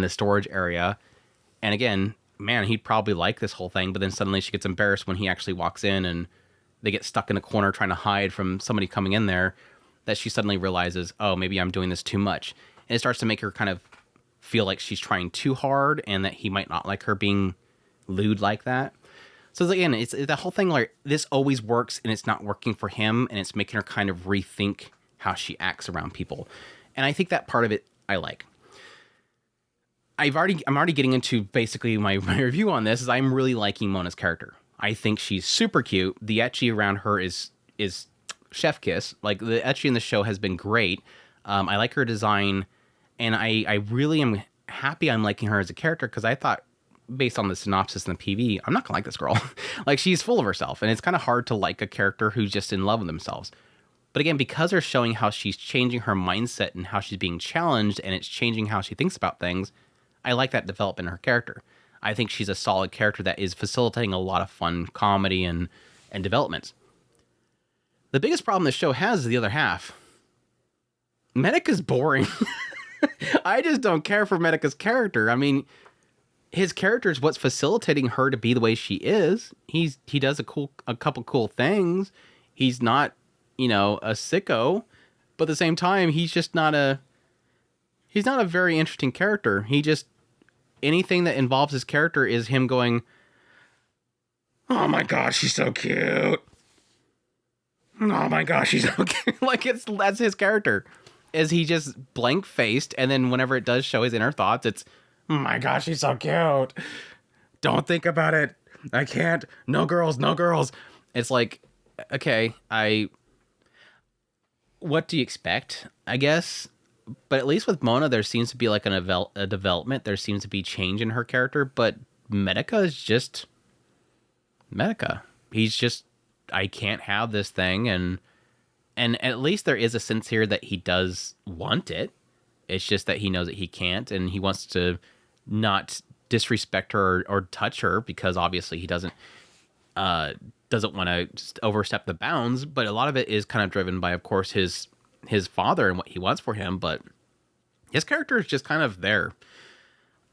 storage area. And again, man, he'd probably like this whole thing, but then suddenly she gets embarrassed when he actually walks in, and they get stuck in a corner trying to hide from somebody coming in there, that she suddenly realizes, oh, maybe I'm doing this too much. And it starts to make her kind of feel like she's trying too hard and that he might not like her being lewd like that. So again, it's the whole thing, like, this always works and it's not working for him, and it's making her kind of rethink how she acts around people. And I think that part of it I like. I'm already getting into basically my review on this, is I'm really liking Mona's character. I think she's super cute. The ecchi around her is chef kiss. Like, the ecchi in the show has been great. I like her design, and I really am happy I'm liking her as a character, because I thought, based on the synopsis and the PV, I'm not gonna like this girl. Like, she's full of herself, and it's kind of hard to like a character who's just in love with themselves. But again, because they're showing how she's changing her mindset and how she's being challenged, and it's changing how she thinks about things, I like that development in her character. I think she's a solid character that is facilitating a lot of fun comedy and developments. The biggest problem this show has is the other half. Medaka's boring. I just don't care for Medaka's character. I mean, his character is what's facilitating her to be the way she is. He does a couple cool things. He's not, a sicko, but at the same time, he's just not a very interesting character. Anything that involves his character is him going, oh my gosh, she's so cute. Oh my gosh, she's so cute. Like, that's his character. Is he just blank faced, and then whenever it does show his inner thoughts, it's, oh my gosh, she's so cute. Don't think about it. I can't. No girls, no girls. It's like, okay, what do you expect, I guess? But at least with Mona, there seems to be like a development. There seems to be change in her character. But Medaka is just Medaka. He's just, I can't have this thing. And at least there is a sense here that he does want it. It's just that he knows that he can't. And he wants to not disrespect her or touch her, because obviously he doesn't want to just overstep the bounds. But a lot of it is kind of driven by, of course, his father and what he wants for him, but his character is just kind of there.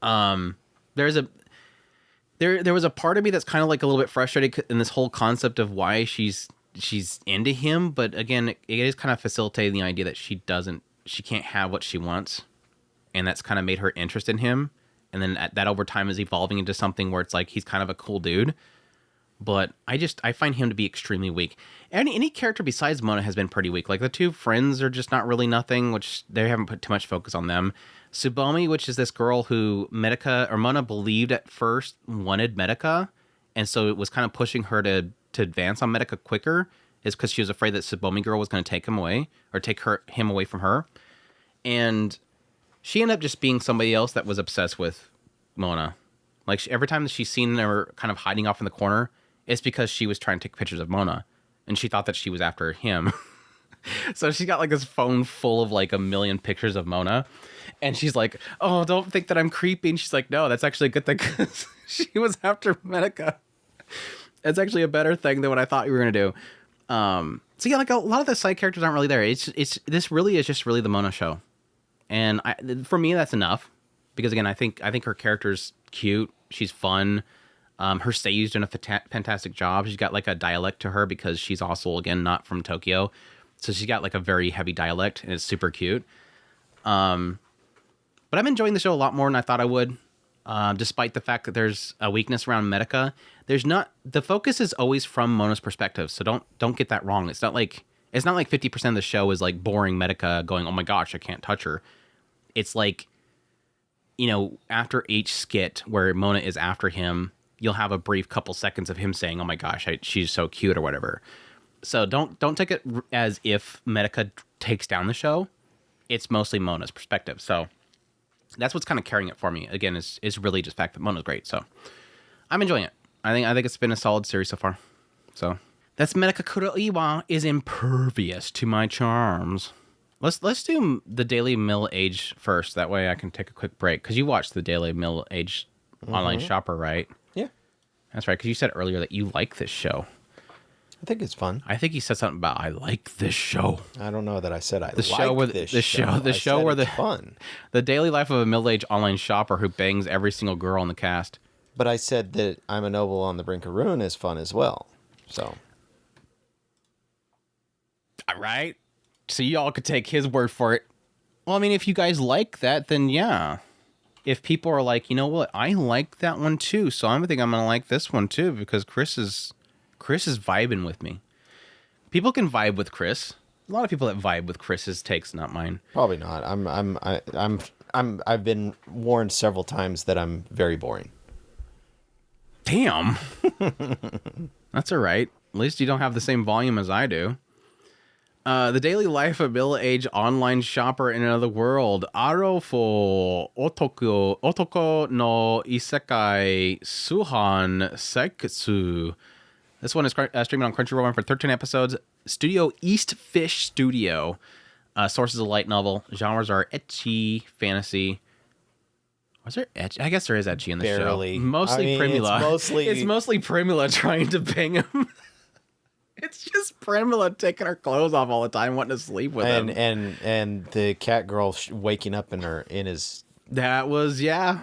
There was a part of me that's kind of like a little bit frustrated in this whole concept of why she's into him, but again, it is kind of facilitating the idea that she can't have what she wants, and that's kind of made her interest in him, and then that over time is evolving into something where it's like he's kind of a cool dude. But I find him to be extremely weak. Any character besides Mona has been pretty weak. Like, the two friends are just not really nothing, which they haven't put too much focus on them. Tsubomi, which is this girl who Mona believed at first wanted Medaka, and so it was kind of pushing her to advance on Medaka quicker, is because she was afraid that Tsubomi girl was going to take him away, or take him away from her. And she ended up just being somebody else that was obsessed with Mona. Like, every time that she's seen her kind of hiding off in the corner, it's because she was trying to take pictures of Mona, and she thought that she was after him. So she got like this phone full of like a million pictures of Mona, and she's like, oh, don't think that I'm creepy. And she's like, no, that's actually a good thing, because she was after Medaka. It's actually a better thing than what I thought you were going to do. So yeah, like, a lot of the side characters aren't really there. This really is just really the Mona show. And for me, that's enough, because again, I think her character's cute. She's fun. Her Seiyu's done a fantastic job. She's got like a dialect to her, because she's also, again, not from Tokyo. So she's got like a very heavy dialect, and it's super cute. But I'm enjoying the show a lot more than I thought I would. Despite the fact that there's a weakness around Medaka, the focus is always from Mona's perspective. So don't get that wrong. It's not like 50% of the show is like boring Medaka going, oh my gosh, I can't touch her. It's like, after each skit where Mona is after him, you'll have a brief couple seconds of him saying, oh my gosh, she's so cute, or whatever. So don't take it as if Medaka takes down the show. It's mostly Mona's perspective. So that's what's kind of carrying it for me. Again, is really just the fact that Mona's great. So I'm enjoying it. I think it's been a solid series so far. So that's Medaka. Kuroiwa is impervious to my charms. Let's do the Daily Mill Age first. That way I can take a quick break, because you watched the Daily Mill Age online shopper, right? Yeah. That's right, because you said earlier that you like this show. I think it's fun. I think he said something about I like this show. I don't know that I said The show where the show where the fun. The daily life of a middle-aged online shopper who bangs every single girl in the cast. But I said that I'm a Noble on the Brink of Ruin is fun as well. So. All right. So you all could take his word for it. Well, I mean, if you guys like that, then yeah. If people are like, you know what, I like that one too, so I think I'm gonna like this one too because Chris is vibing with me. People can vibe with Chris. A lot of people that vibe with Chris's takes, not mine. Probably not. I've been warned several times that I'm very boring. Damn. That's all right. At least you don't have the same volume as I do. The daily life of middle-aged online shopper in another world. Arofo otoko no isekai suhan seiketsu. This one is streaming on Crunchyroll for 13 episodes. Studio East Fish Studio. Sources a light novel. Genres are ecchi, fantasy. Was there ecchi? I guess there is ecchi in the Barely. show. Mostly Primula. It's mostly Primula trying to bang him. It's just Primula taking her clothes off all the time, wanting to sleep with him. And the cat girl waking up in his. That was, yeah.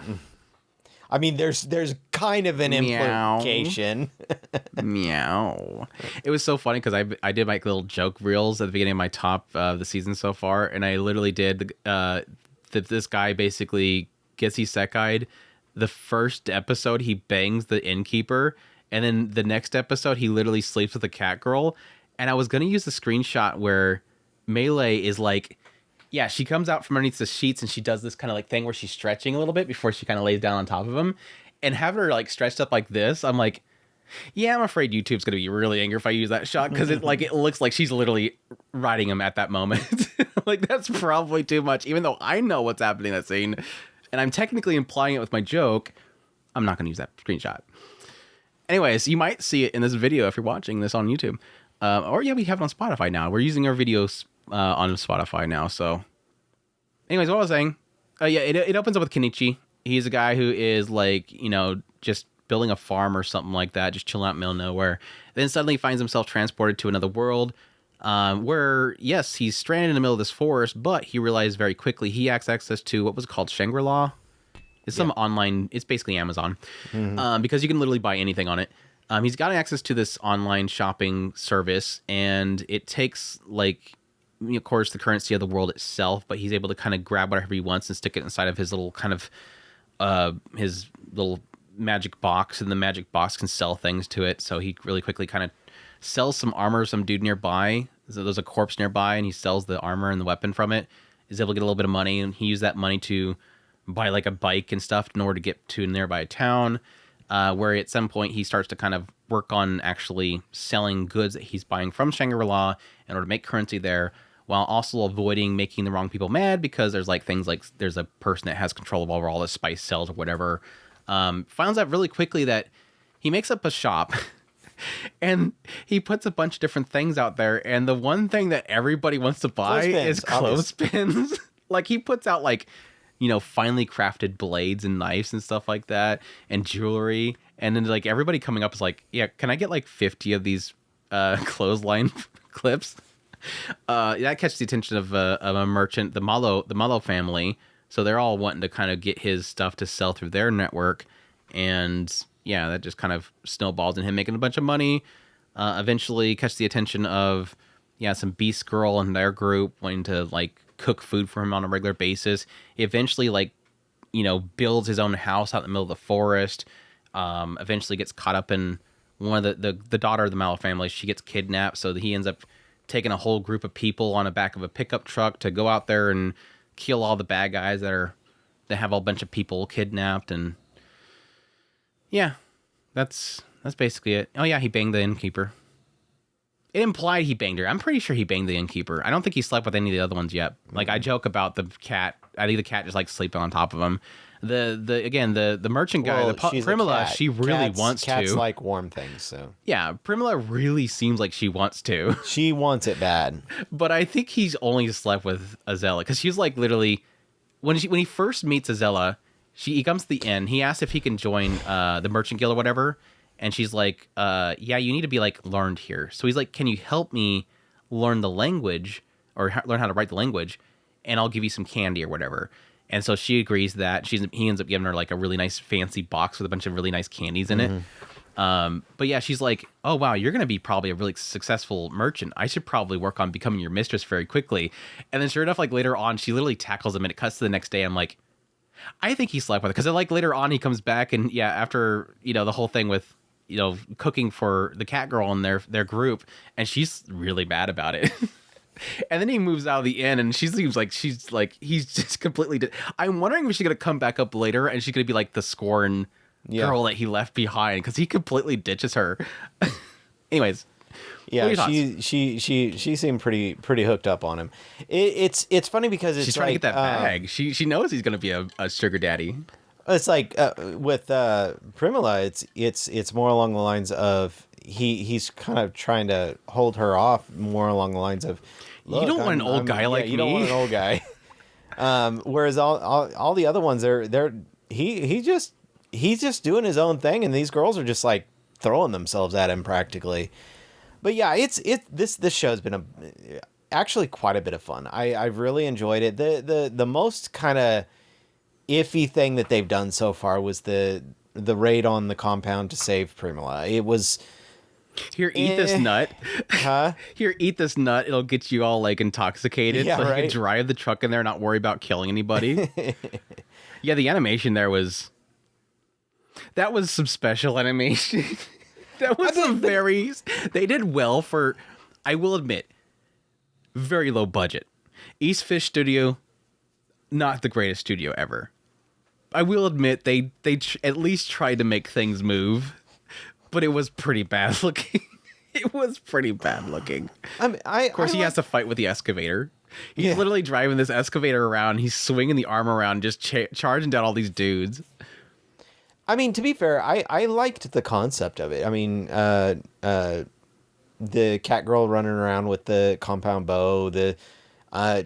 I mean, there's kind of an implication. Meow. It was so funny because I did my little joke reels at the beginning of my top of the season so far, and I literally did that. This guy basically gets isekai'd. The first episode, he bangs the innkeeper. And then the next episode, he literally sleeps with a cat girl. And I was going to use the screenshot where Melee is like, yeah, she comes out from underneath the sheets and she does this kind of like thing where she's stretching a little bit before she kind of lays down on top of him. And having her like stretched up like this, I'm like, yeah, I'm afraid YouTube's going to be really angry if I use that shot because it looks like she's literally riding him at that moment. Like, that's probably too much, even though I know what's happening in that scene. And I'm technically implying it with my joke. I'm not going to use that screenshot. Anyways, you might see it in this video if you're watching this on YouTube. Or yeah, we have it on Spotify now. We're using our videos on Spotify now. So anyways, what I was saying, it opens up with Kenichi. He's a guy who is like, just building a farm or something like that, just chilling out in the middle of nowhere. Then suddenly finds himself transported to another world where, yes, he's stranded in the middle of this forest, but he realized very quickly he has access to what was called Shangri-La. It's some online, it's basically Amazon, because you can literally buy anything on it. He's got access to this online shopping service, and it takes, like, of course, the currency of the world itself, but he's able to kind of grab whatever he wants and stick it inside of his little kind of, his little magic box, and the magic box can sell things to it. So he really quickly kind of sells some armor to some dude nearby. So there's a corpse nearby, and he sells the armor and the weapon from it. He's able to get a little bit of money, and he used that money to buy like a bike and stuff in order to get to a nearby town, where at some point he starts to kind of work on actually selling goods that he's buying from Shangri-La in order to make currency there, while also avoiding making the wrong people mad, because there's like things like there's a person that has control over all the spice sales or whatever. Finds out really quickly that he makes up a shop and he puts a bunch of different things out there, and the one thing that everybody wants to buy is clothespins. Like, he puts out like, finely crafted blades and knives and stuff like that, and jewelry. And then like everybody coming up is like, yeah, can I get like 50 of these clothesline clips? That catches the attention of a merchant, the Malo family. So they're all wanting to kind of get his stuff to sell through their network. And yeah, that just kind of snowballs in him making a bunch of money. Eventually catches the attention of, some beast girl in their group wanting to like cook food for him on a regular basis. He eventually builds his own house out in the middle of the forest. Eventually gets caught up in one of the daughter of the Malo family. She gets kidnapped, so that he ends up taking a whole group of people on the back of a pickup truck to go out there and kill all the bad guys that have a bunch of people kidnapped. And yeah, that's basically it. Oh yeah, he banged the innkeeper. It implied he banged her. I'm pretty sure he banged the innkeeper. I don't think he slept with any of the other ones yet. Like, I joke about the cat. I think the cat just like sleeping on top of him. The merchant guy, Primula, she really wants to. Cats like warm things, so. Yeah, Primula really seems like she wants to. She wants it bad. But I think he's only slept with Azella, because she's like literally, when he first meets Azella, he comes to the inn. He asks if he can join the merchant guild or whatever, And she's like, yeah, you need to be like learned here. So he's like, can you help me learn the language or learn how to write the language, and I'll give you some candy or whatever. And so she agrees that he ends up giving her like a really nice fancy box with a bunch of really nice candies in it. But yeah, she's like, oh wow, you're going to be probably a really successful merchant. I should probably work on becoming your mistress very quickly. And then sure enough, like later on, she literally tackles him and it cuts to the next day. I'm like, I think he slept with her. Because like later on, he comes back and yeah, after, the whole thing with, cooking for the cat girl in their group, and she's really bad about it. And then he moves out of the inn, and she seems like he's just completely. I'm wondering if she's gonna come back up later, and she's gonna be like the scorn girl that he left behind, because he completely ditches her. Anyways, yeah, she seemed pretty hooked up on him. It's funny because it's she's trying to get that bag. She knows he's gonna be a sugar daddy. It's like with Primula, it's more along the lines of he's kind of trying to hold her off, more along the lines of, you don't want an old guy like me. You don't want an old guy. Whereas all the other ones, he's just doing his own thing, and these girls are just like throwing themselves at him practically. But yeah, this show's been actually quite a bit of fun. I've really enjoyed it. The most kind of iffy thing that they've done so far was the raid on the compound to save Primula. It was, here, eat this nut. Huh? Here, eat this nut. It'll get you all like intoxicated, yeah, so right? you can drive the truck in there and not worry about killing anybody. Yeah, the animation there was some special animation. That was they did well for, I will admit, very low budget. East Fish Studio, not the greatest studio ever. I will admit they at least tried to make things move, but it was pretty bad looking. It was pretty bad looking. Of course, he has to fight with the excavator. He's literally driving this excavator around. He's swinging the arm around, just charging down all these dudes. I mean, to be fair, I liked the concept of it. I mean, the cat girl running around with the compound bow,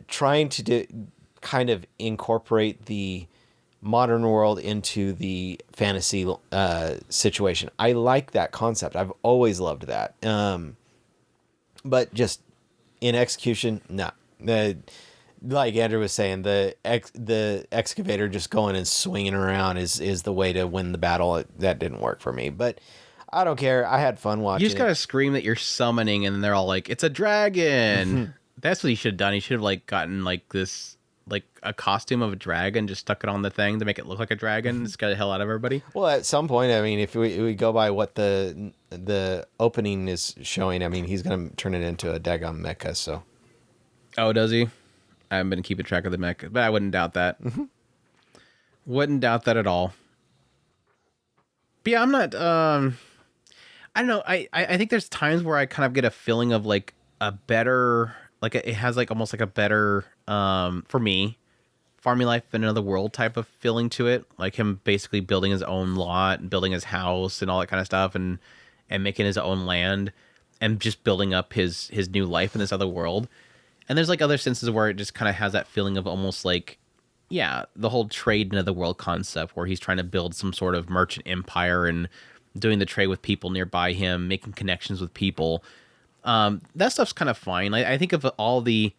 trying to kind of incorporate the modern world into the fantasy situation. I like that concept. I've always loved that. But just in execution, no. Like Andrew was saying, the excavator just going and swinging around is the way to win the battle. That didn't work for me, but I don't care. I had fun watching. You just gotta scream that you're summoning, and they're all like, "It's a dragon!" That's what he should have done. He should have like gotten like this, like a costume of a dragon, just stuck it on the thing to make it look like a dragon. Scare the hell out of everybody. Well, at some point, I mean, if we go by what the opening is showing, I mean, he's gonna turn it into a daggone mecha. So, oh, does he? I haven't been keeping track of the mecha, but I wouldn't doubt that. Wouldn't doubt that at all. But yeah, I'm not. I don't know. I think there's times where I kind of get a feeling of like a better, like it has like almost like a better, for me, farming life in another world type of feeling to it. Like him basically building his own lot and building his house and all that kind of stuff, and making his own land and just building up his new life in this other world. And there's like other senses where it just kind of has that feeling of almost like, yeah, the whole trade into the world concept where he's trying to build some sort of merchant empire and doing the trade with people nearby him, making connections with people. That stuff's kind of fine. I think of all the,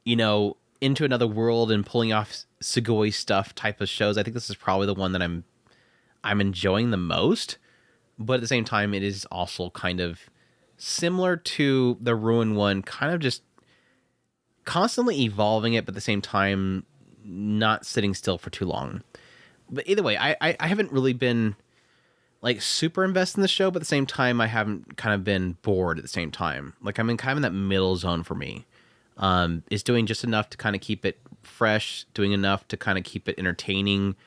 into another world and pulling off Sugoi stuff type of shows, I think this is probably the one that I'm enjoying the most. But at the same time, it is also kind of similar to the Ruin one, kind of just constantly evolving it, but at the same time not sitting still for too long. But either way, I haven't really been like super invested in the show, but at the same time I haven't kind of been bored at the same time. Like I'm in kind of in that middle zone for me. It's doing just enough to kind of keep it fresh, doing enough to kind of keep it entertaining.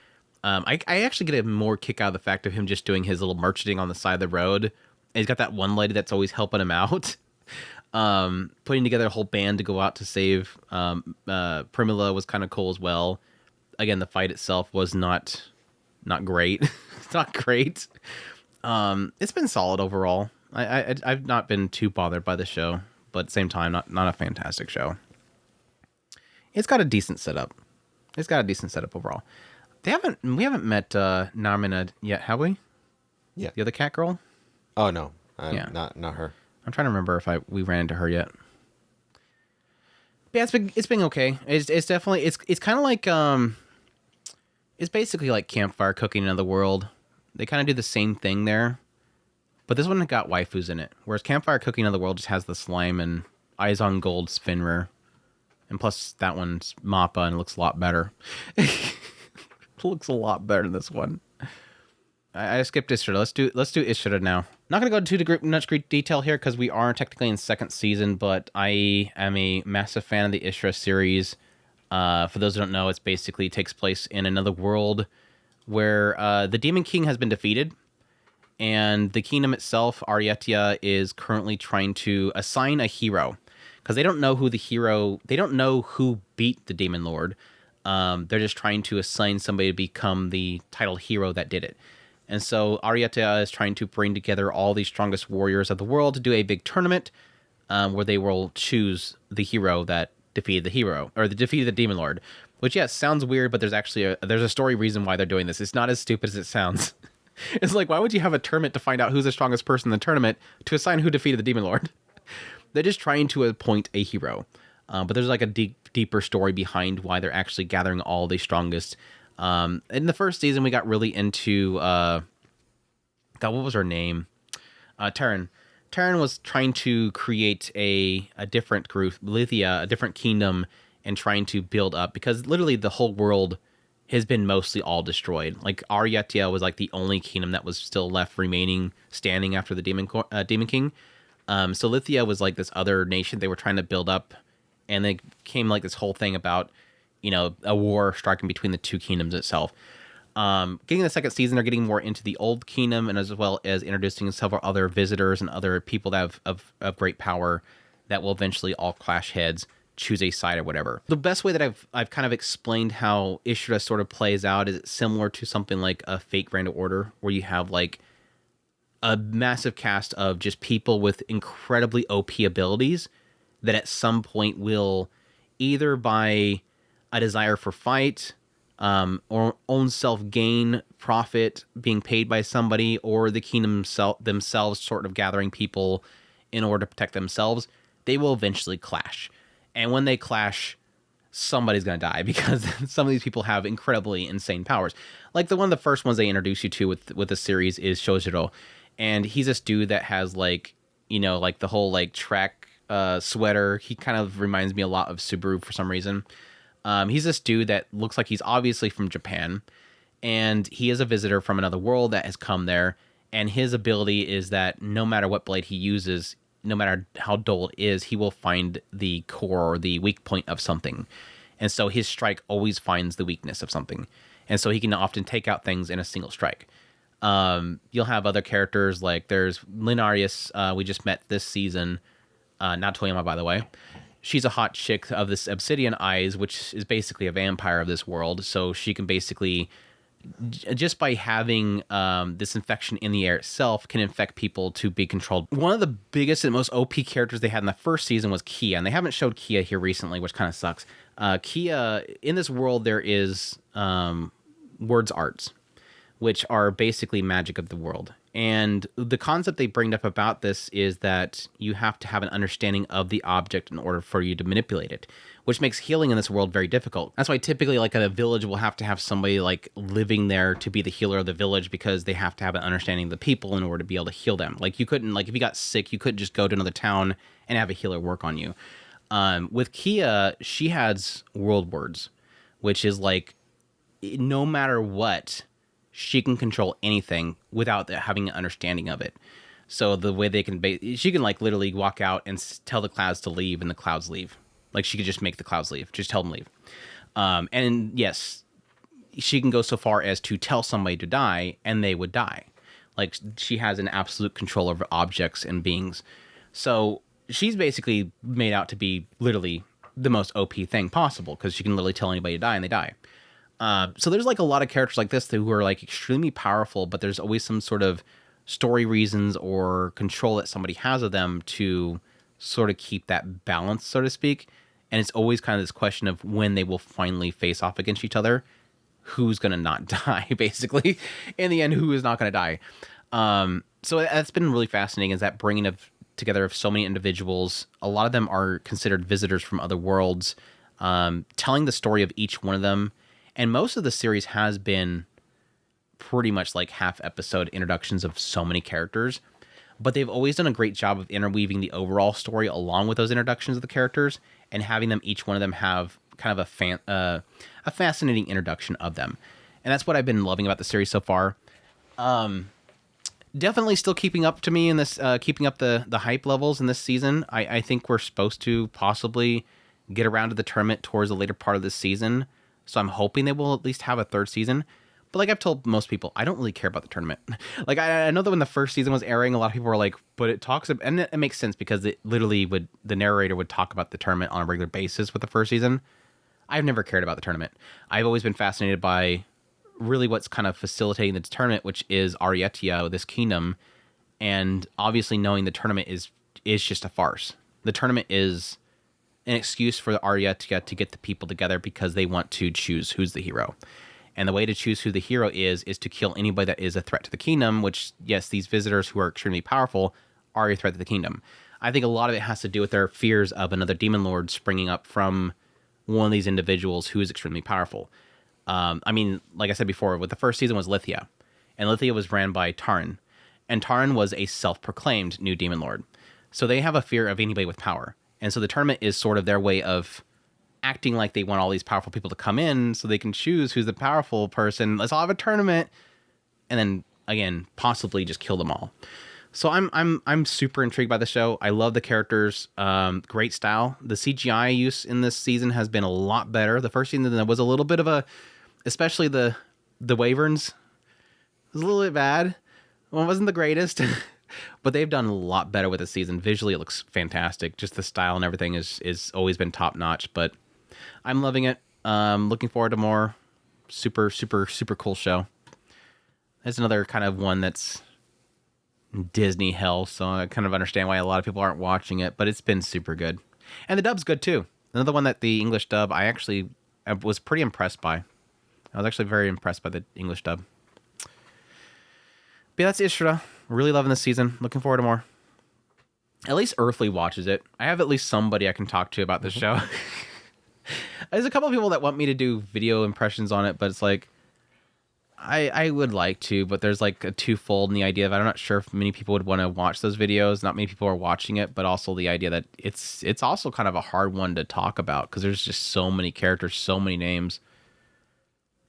I actually get a more kick out of the fact of him just doing his little merchanting on the side of the road. And he's got that one lady that's always helping him out. Putting together a whole band to go out to save Primula was kind of cool as well. Again, the fight itself was not great. It's not great. It's been solid overall. I've not been too bothered by the show, but at the same time, not a fantastic show. It's got a decent setup. Overall. We haven't met Namina yet, have we? Yeah. The other cat girl? Oh no, Yeah. not her. I'm trying to remember if we ran into her yet. But yeah, it's been okay. It's definitely it's kind of like it's basically like Campfire Cooking Another World. They kind of do the same thing there, but this one got waifus in it. Whereas Campfire Cooking Another World just has the slime and Eyes on Gold Finra, and plus that one's Mappa and it looks a lot better. It looks a lot better than this one. I skipped Ishura. Let's do Ishura now. Not gonna go into much great detail here because we are technically in second season, but I am a massive fan of the Ishura series. For those who don't know, it basically takes place in another world where the Demon King has been defeated, and the kingdom itself, Arietia, is currently trying to assign a hero because they don't know who the hero. They don't know who beat the Demon Lord. They're just trying to assign somebody to become the title hero that did it. And so Arietia is trying to bring together all the strongest warriors of the world to do a big tournament where they will choose the hero that defeated the hero, or the defeated the Demon Lord. Which, yes, sounds weird, but there's actually there's a story reason why they're doing this. It's not as stupid as it sounds. It's like, why would you have a tournament to find out who's the strongest person in the tournament to assign who defeated the Demon Lord? They're just trying to appoint a hero. But there's like a deeper story behind why they're actually gathering all the strongest. In the first season, we got really into God, what was her name? Terran. Terran was trying to create a different group, Lithia, a different kingdom, and trying to build up, because literally the whole world has been mostly all destroyed. Like Arietia was like the only kingdom that was still left remaining standing after the Demon King. So Lithia was like this other nation they were trying to build up, and they came like this whole thing about, you know, a war striking between the two kingdoms itself. Getting the second season, they're getting more into the old kingdom, and as well as introducing several other visitors and other people that have of great power that will eventually all clash heads, choose a side or whatever. The best way that I've kind of explained how Ishura sort of plays out is it's similar to something like a Fate Grand Order, where you have like a massive cast of just people with incredibly OP abilities that at some point will either by a desire for fight, or own self-gain, profit, being paid by somebody, or the kingdom themselves sort of gathering people in order to protect themselves, they will eventually clash. And when they clash, somebody's going to die, because some of these people have incredibly insane powers. Like one of the first ones they introduce you to with the series is Shojiro. And he's this dude that has like, you know, like the whole like track sweater. He kind of reminds me a lot of Subaru for some reason. He's this dude that looks like he's obviously from Japan, and he is a visitor from another world that has come there, and his ability is that no matter what blade he uses, no matter how dull it is, he will find the core or the weak point of something. And so his strike always finds the weakness of something. And so he can often take out things in a single strike. You'll have other characters, like there's Linarius, we just met this season, not Toyama, by the way. She's a hot chick of this obsidian eyes, which is basically a vampire of this world. So she can basically, just by having this infection in the air itself, can infect people to be controlled. One of the biggest and most OP characters they had in the first season was Kia, and they haven't showed Kia here recently, which kind of sucks. Kia, in this world, there is words arts, which are basically magic of the world. And the concept they bring up about this is that you have to have an understanding of the object in order for you to manipulate it, which makes healing in this world very difficult. That's why typically like a village will have to have somebody like living there to be the healer of the village, because they have to have an understanding of the people in order to be able to heal them. Like you couldn't, like if you got sick, you couldn't just go to another town and have a healer work on you. With Kia, she has world words, which is like no matter what, she can control anything without having an understanding of it. So the way they can, she can like literally walk out and tell the clouds to leave, and the clouds leave. Like she could just make the clouds leave, just tell them leave. And yes, she can go so far as to tell somebody to die, and they would die. Like she has an absolute control over objects and beings. So she's basically made out to be literally the most OP thing possible, because she can literally tell anybody to die, and they die. So there's like a lot of characters like this who are like extremely powerful, but there's always some sort of story reasons or control that somebody has of them to sort of keep that balance, so to speak. And it's always kind of this question of when they will finally face off against each other, who's going to not die, basically. In the end, who is not going to die. So that's been really fascinating, is that bringing together of so many individuals. A lot of them are considered visitors from other worlds, telling the story of each one of them. And most of the series has been pretty much like half episode introductions of so many characters, but they've always done a great job of interweaving the overall story along with those introductions of the characters and having them, each one of them, have kind of a fascinating introduction of them. And that's what I've been loving about the series so far. Definitely still keeping up to me in this, keeping up the hype levels in this season. I think we're supposed to possibly get around to the tournament towards the later part of this season. So I'm hoping they will at least have a third season. But like I've told most people, I don't really care about the tournament. Like I know that when the first season was airing, a lot of people were like, but it talks about, and it makes sense because it literally the narrator would talk about the tournament on a regular basis with the first season. I've never cared about the tournament. I've always been fascinated by really what's kind of facilitating the tournament, which is Arietia, this kingdom. And obviously knowing the tournament is just a farce. The tournament is an excuse for the Arietia to get the people together because they want to choose who's the hero. And the way to choose who the hero is to kill anybody that is a threat to the kingdom, which, yes, these visitors who are extremely powerful are a threat to the kingdom. I think a lot of it has to do with their fears of another demon lord springing up from one of these individuals who is extremely powerful. I mean, like I said before, with the first season was Lithia, and Lithia was ran by Taran, and Taran was a self-proclaimed new demon lord. So they have a fear of anybody with power. And so the tournament is sort of their way of acting like they want all these powerful people to come in so they can choose who's the powerful person. Let's all have a tournament, and then again, possibly just kill them all. So I'm super intrigued by the show. I love the characters. Great style. The CGI use in this season has been a lot better. The first season there was a little bit of a, especially the Wyverns, was a little bit bad. Well, it wasn't the greatest, but they've done a lot better with the season. Visually, it looks fantastic. Just the style and everything is always been top notch. But I'm loving it. Looking forward to more. Super, super, super cool show. There's another kind of one that's Disney hell, so I kind of understand why a lot of people aren't watching it, but it's been super good. And the dub's good too. Another one that the English dub I was pretty impressed by. I was actually very impressed by the English dub. But yeah, that's Ishura. Really loving this season. Looking forward to more. At least Earthly watches it. I have at least somebody I can talk to about this show. There's a couple of people that want me to do video impressions on it, but it's like, I would like to, but there's like a twofold in the idea of I'm not sure if many people would want to watch those videos. Not many people are watching it, but also the idea that it's also kind of a hard one to talk about because there's just so many characters, so many names.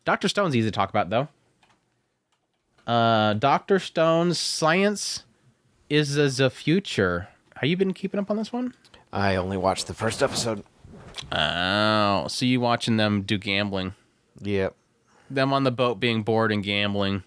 Dr. Stone's easy to talk about, though. Dr. Stone's Science is the Future. Have you been keeping up on this one? I only watched the first episode. Oh, so you watching them do gambling. Yep. Them on the boat being bored and gambling.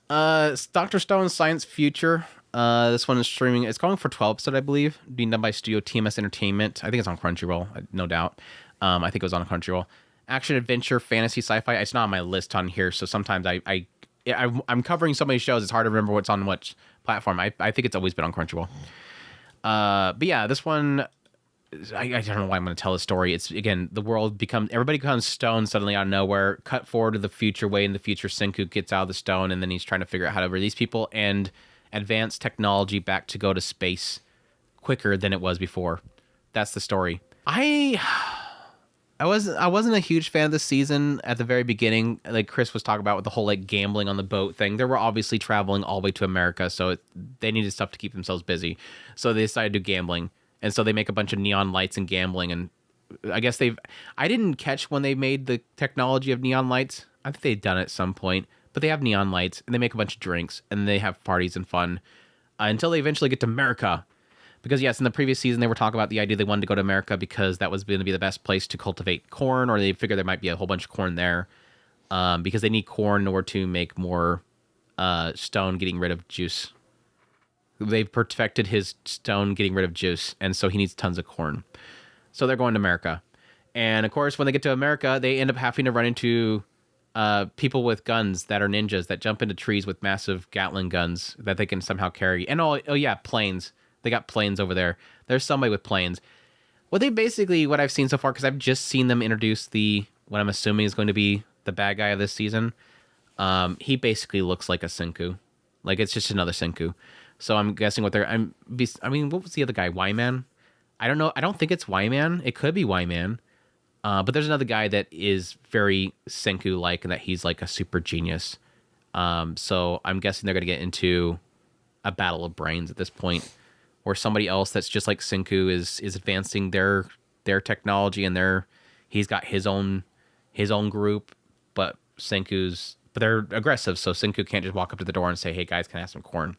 Dr. Stone's Science Future. This one is streaming. It's going for 12 episodes, I believe. Being done by Studio TMS Entertainment. I think it's on Crunchyroll, no doubt. I think it was on Crunchyroll. Action, adventure, fantasy, sci-fi. It's not on my list on here, so sometimes I'm covering so many shows, it's hard to remember what's on which platform. I think it's always been on Crunchyroll. But yeah, this one, I don't know why I'm going to tell the story. It's, again, everybody becomes stoned suddenly out of nowhere. Cut forward to the future, way in the future, Senku gets out of the stone, and then he's trying to figure out how to release people and advance technology back to go to space quicker than it was before. That's the story. I wasn't a huge fan of this season at the very beginning. Like Chris was talking about with the whole like gambling on the boat thing. They were obviously traveling all the way to America, so they needed stuff to keep themselves busy. So they decided to do gambling. And so they make a bunch of neon lights and gambling. And I guess I didn't catch when they made the technology of neon lights. I think they'd done it at some point. But they have neon lights and they make a bunch of drinks and they have parties and fun until they eventually get to America. Because, yes, in the previous season, they were talking about the idea they wanted to go to America because that was going to be the best place to cultivate corn, or they figured there might be a whole bunch of corn there because they need corn in order to make more stone getting rid of juice. They've perfected his stone getting rid of juice, and so he needs tons of corn. So they're going to America. And, of course, when they get to America, they end up having to run into people with guns that are ninjas that jump into trees with massive Gatling guns that they can somehow carry. And, oh yeah, planes. They got planes over there. There's somebody with planes. What I've seen so far, because I've just seen them introduce what I'm assuming is going to be the bad guy of this season. He basically looks like a Senku. Like it's just another Senku. So I'm guessing what they're. I mean, what was the other guy? Y-Man. I don't know. I don't think it's Y-Man. It could be Y-Man. But there's another guy that is very Senku-like, and that he's like a super genius. So I'm guessing they're gonna get into a battle of brains at this point, or somebody else that's just like Senku is advancing their technology, and he's got his own group, but they're aggressive, so Senku can't just walk up to the door and say, "Hey guys, can I have some corn?"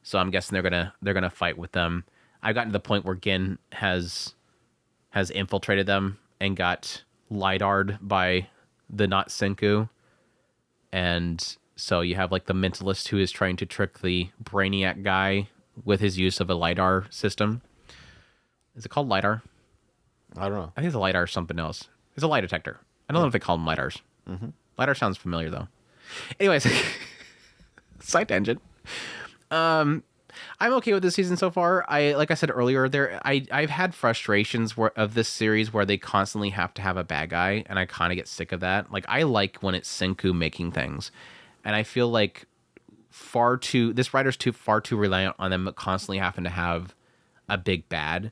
So I'm guessing they're gonna fight with them. I've gotten to the point where Gin has infiltrated them and got lidar'd by the not Senku, and so you have like the mentalist who is trying to trick the brainiac guy with his use of a lidar system. Is it called lidar? I don't know. I think it's a lidar or something else. It's a lie detector. I don't know if they call them lidars. Mm-hmm. Lidar sounds familiar though. Anyways, side tangent. I'm okay with this season so far. Like I said earlier, I've had frustrations of this series where they constantly have to have a bad guy, and I kind of get sick of that. Like I like when it's Senku making things, and I feel like this writer's far too reliant on them constantly having to have a big bad.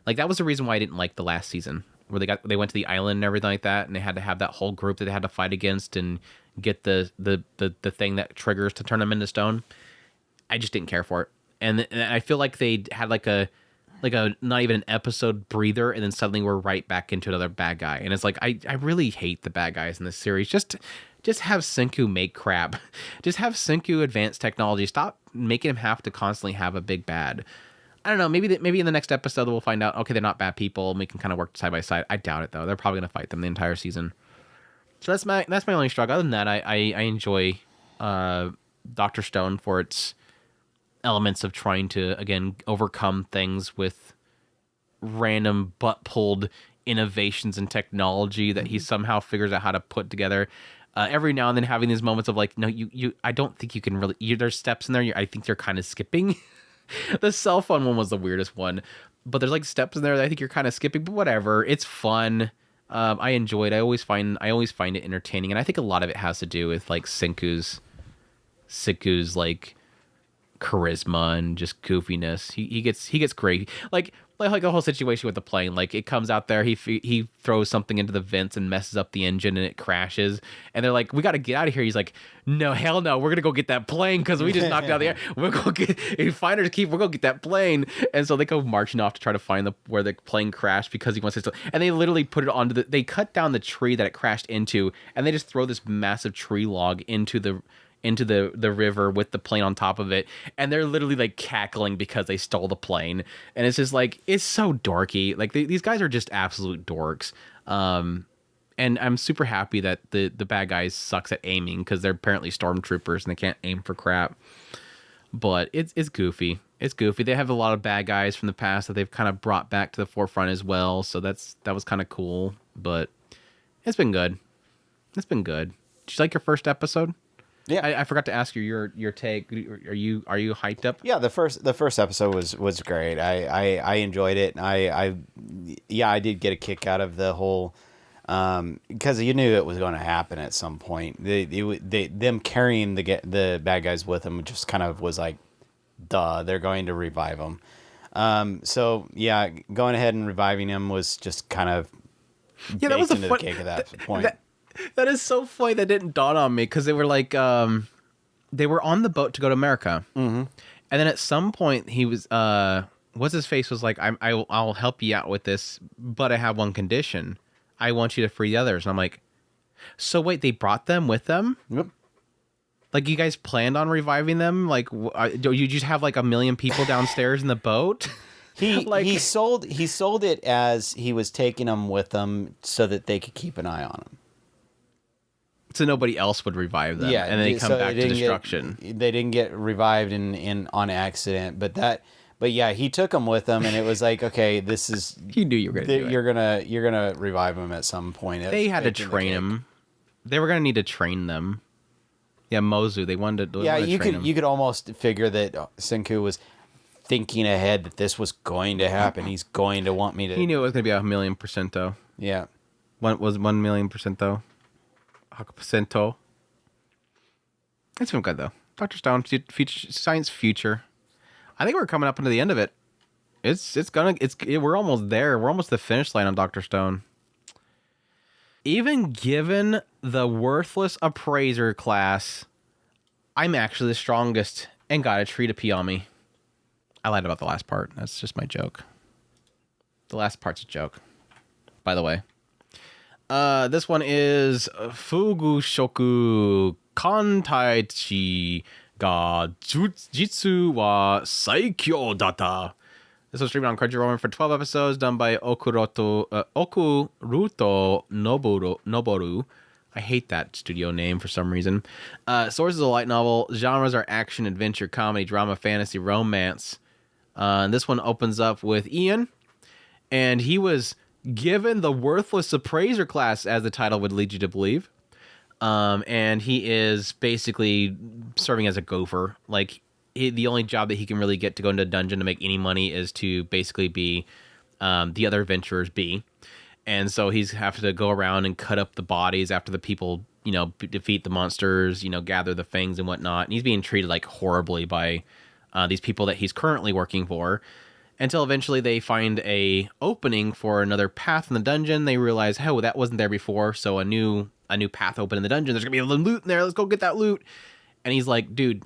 Like that was the reason why I didn't like the last season, where they went to the island and everything like that, and they had to have that whole group that they had to fight against and get the thing that triggers to turn them into stone. I just didn't care for it. And I feel like they had like a not even an episode breather, and then suddenly we're right back into another bad guy. And it's like I really hate the bad guys in this series. Just have Senku make crap. Just have Senku advance technology. Stop making him have to constantly have a big bad. I don't know. Maybe in the next episode we'll find out. Okay, they're not bad people, and we can kind of work side by side. I doubt it though. They're probably gonna fight them the entire season. So that's my only struggle. Other than that, I enjoy Dr. Stone for its elements of trying to, again, overcome things with random butt-pulled innovations in technology that he somehow figures out how to put together. Every now and then having these moments of like, no, I don't think you can really, there's steps in there I think you're kind of skipping. The cell phone one was the weirdest one, but there's like steps in there that I think you're kind of skipping, but whatever. It's fun. I enjoy it. I always find it entertaining, and I think a lot of it has to do with like Senku's like charisma and just goofiness. He gets great. Like the whole situation with the plane. Like it comes out there, he throws something into the vents and messes up the engine, and it crashes. And they're like, "We got to get out of here." He's like, "No, hell no, we're gonna go get that plane because we just knocked it out of the air. We're gonna get we're gonna get that plane." And so they go marching off to try to find where the plane crashed because he wants to. And they literally put it onto they cut down the tree that it crashed into, and they just throw this massive tree log into the river with the plane on top of it, and they're literally like cackling because they stole the plane. And it's just like, it's so dorky. Like these guys are just absolute dorks. And I'm super happy that the bad guys sucks at aiming because they're apparently stormtroopers and they can't aim for crap. But it's goofy. It's goofy. They have a lot of bad guys from the past that they've kind of brought back to the forefront as well. So that was kind of cool. But it's been good. It's been good. Did you like your first episode? Yeah, I forgot to ask you your take. Are you hyped up? Yeah, the first episode was great. I enjoyed it. I did get a kick out of the whole because you knew it was going to happen at some point. Them carrying the bad guys with them just kind of was like, duh, they're going to revive them. So yeah, going ahead and reviving him was just kind of that was into the cake at that point. That is so funny. That didn't dawn on me because they were like, they were on the boat to go to America, and then at some point he was, what's his face was like, I'll help you out with this, but I have one condition. I want you to free the others. And I'm like, so wait, they brought them with them? Yep. Like you guys planned on reviving them? Like, do you just have like a million people downstairs in the boat? He sold it as he was taking them with them so that they could keep an eye on them. So nobody else would revive them, and then they come back to destruction. They didn't get revived in on accident, but yeah, he took them with him, and it was like, okay, this is. He knew you were gonna do it. You're gonna revive them at some point. They had to train him. They were gonna need to train them. Yeah, Mozu. They wanted to. Yeah, you could almost figure that Senku was thinking ahead that this was going to happen. He's going to want me to. He knew it was gonna be 1,000,000% though. Yeah. What was 1,000,000% though? 100%. It's been good though. Dr. Stone, science future. I think we're coming up into the end of it. We're almost there. We're almost the finish line on Dr. Stone. Even given the worthless Appraiser class, I'm actually the strongest and got a tree to pee on me. I lied about the last part. That's just my joke. The last part's a joke, by the way. This one is Fugushoku Kantaichi ga Jitsu wa Saikyo data. This was streamed on Crunchyroll for 12 episodes, done by Okuruto Noboru. I hate that studio name for some reason. Source is a light novel. Genres are action, adventure, comedy, drama, fantasy, romance. This one opens up with Ian, and he was given the worthless Appraiser class, as the title would lead you to believe. And he is basically serving as a gopher. Like, the only job that he can really get to go into a dungeon to make any money is to basically be the other adventurers be. And so he's have to go around and cut up the bodies after the people, defeat the monsters, gather the fangs and whatnot. And he's being treated like horribly by these people that he's currently working for, until eventually they find a opening for another path in the dungeon. They realize, oh, that wasn't there before. So a new path open in the dungeon. There's gonna be a loot in there. Let's go get that loot. And he's like, dude,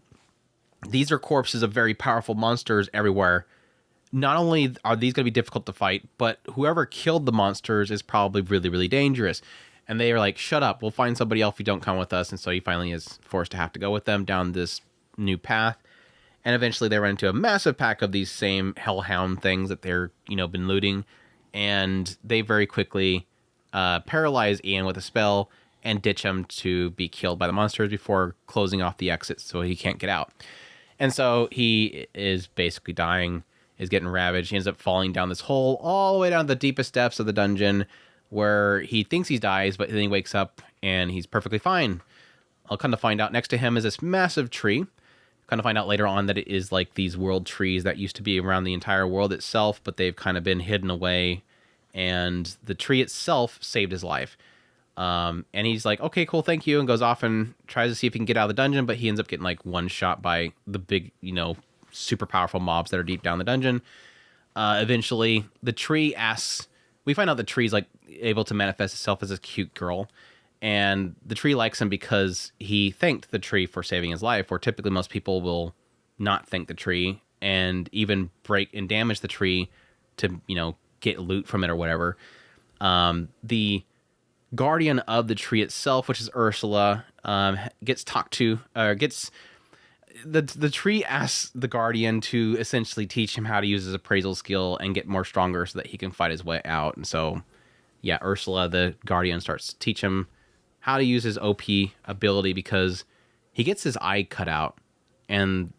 these are corpses of very powerful monsters everywhere. Not only are these going to be difficult to fight, but whoever killed the monsters is probably really, really dangerous. And they are like, shut up. We'll find somebody else if you don't come with us. And so he finally is forced to have to go with them down this new path. And eventually they run into a massive pack of these same hellhound things that they're, been looting. And they very quickly paralyze Ian with a spell and ditch him to be killed by the monsters before closing off the exit so he can't get out. And so he is basically dying, is getting ravaged. He ends up falling down this hole all the way down to the deepest depths of the dungeon, where he thinks he dies, but then he wakes up and he's perfectly fine. I'll kind of find out next to him is this massive tree. Kind of find out later on that it is like these world trees that used to be around the entire world itself, but they've kind of been hidden away. And the tree itself saved his life. And he's like, okay, cool, thank you, and goes off and tries to see if he can get out of the dungeon, but he ends up getting like one shot by the big, super powerful mobs that are deep down the dungeon. Eventually, the tree we find out the tree's like able to manifest itself as a cute girl, and the tree likes him because he thanked the tree for saving his life, where typically most people will not thank the tree and even break and damage the tree to, get loot from it or whatever. The guardian of the tree itself, which is Ursula, gets talked to, the tree asks the guardian to essentially teach him how to use his appraisal skill and get more stronger so that he can fight his way out. And so, yeah, Ursula, the guardian, starts to teach him how to use his OP ability, because he gets his eye cut out, and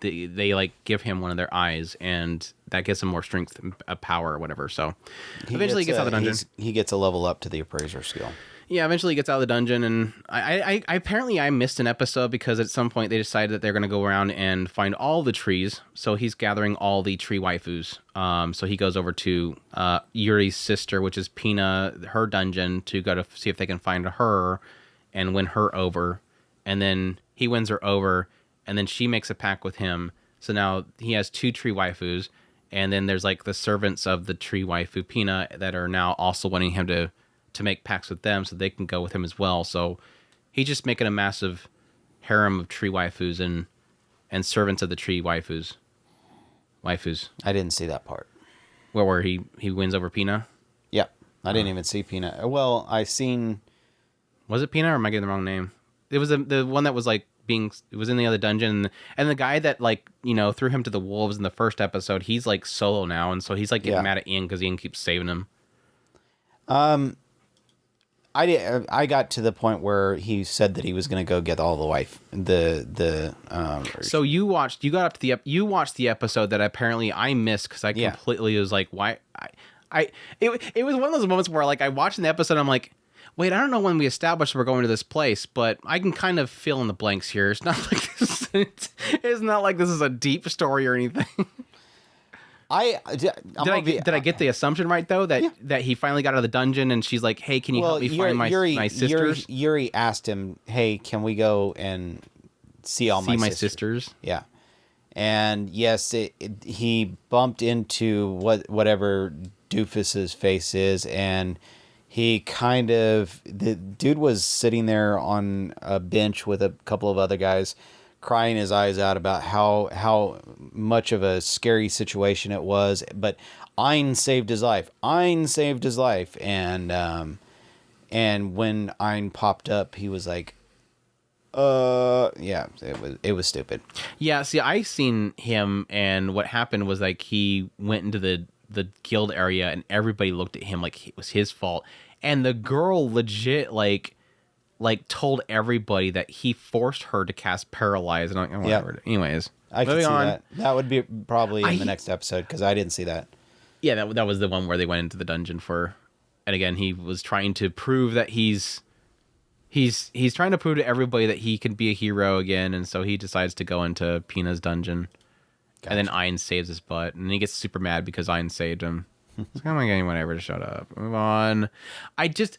they like give him one of their eyes, and that gives him more strength and power or whatever. So eventually he gets out of the dungeon. He gets a level up to the Appraiser skill. Yeah, eventually he gets out of the dungeon, and I apparently I missed an episode because at some point they decided that they're going to go around and find all the trees. So he's gathering all the tree waifus. So he goes over to Yuri's sister, which is Pina, her dungeon, to go to see if they can find her and win her over. And then he wins her over, and then she makes a pact with him. So now he has two tree waifus, and then there's like the servants of the tree waifu, Pina, that are now also wanting him to make pacts with them so they can go with him as well. So he's just making a massive harem of tree waifus and servants of the tree waifus. I didn't see that part. Where he wins over Pina? Yep. I didn't even see Pina. Well, I seen... Was it Pina, or am I getting the wrong name? It was the one that was like it was in the other dungeon, and the guy that like, threw him to the wolves in the first episode, he's like solo now, and so he's like getting mad at Ian because Ian keeps saving him. I got to the point where he said that he was going to go get all So you watched the episode that apparently I missed because I completely was like, why? It was one of those moments where like I watched the episode and I'm like, wait, I don't know when we established we're going to this place, but I can kind of fill in the blanks here. It's not like it's not like this is a deep story or anything. Did I get the assumption right though that he finally got out of the dungeon and she's like, hey, can you help me find my sisters? Yuri asked him, hey, can we go and see all See my my sisters. sisters. Yeah. And yes, he bumped into whatever Doofus's face is, and he kind of, the dude was sitting there on a bench with a couple of other guys, crying his eyes out about how much of a scary situation it was. But Ein saved his life. Ein saved his life, and when Ein popped up, he was like, yeah, it was stupid. Yeah, see, I seen him, and what happened was like he went into the guild area, and everybody looked at him like it was his fault, and the girl legit like told everybody that he forced her to cast Paralyze, and I'm like, oh, whatever. Yep. Anyways, I can see that. That would be probably in the next episode because I didn't see that. Yeah, that was the one where they went into the dungeon for, and again he was trying to prove that he's trying to prove to everybody that he can be a hero again, and so he decides to go into Pina's dungeon. Gotcha. And then Ein saves his butt, and he gets super mad because Ein saved him. It's like, I'm not getting whatever to shut up. Move on. I just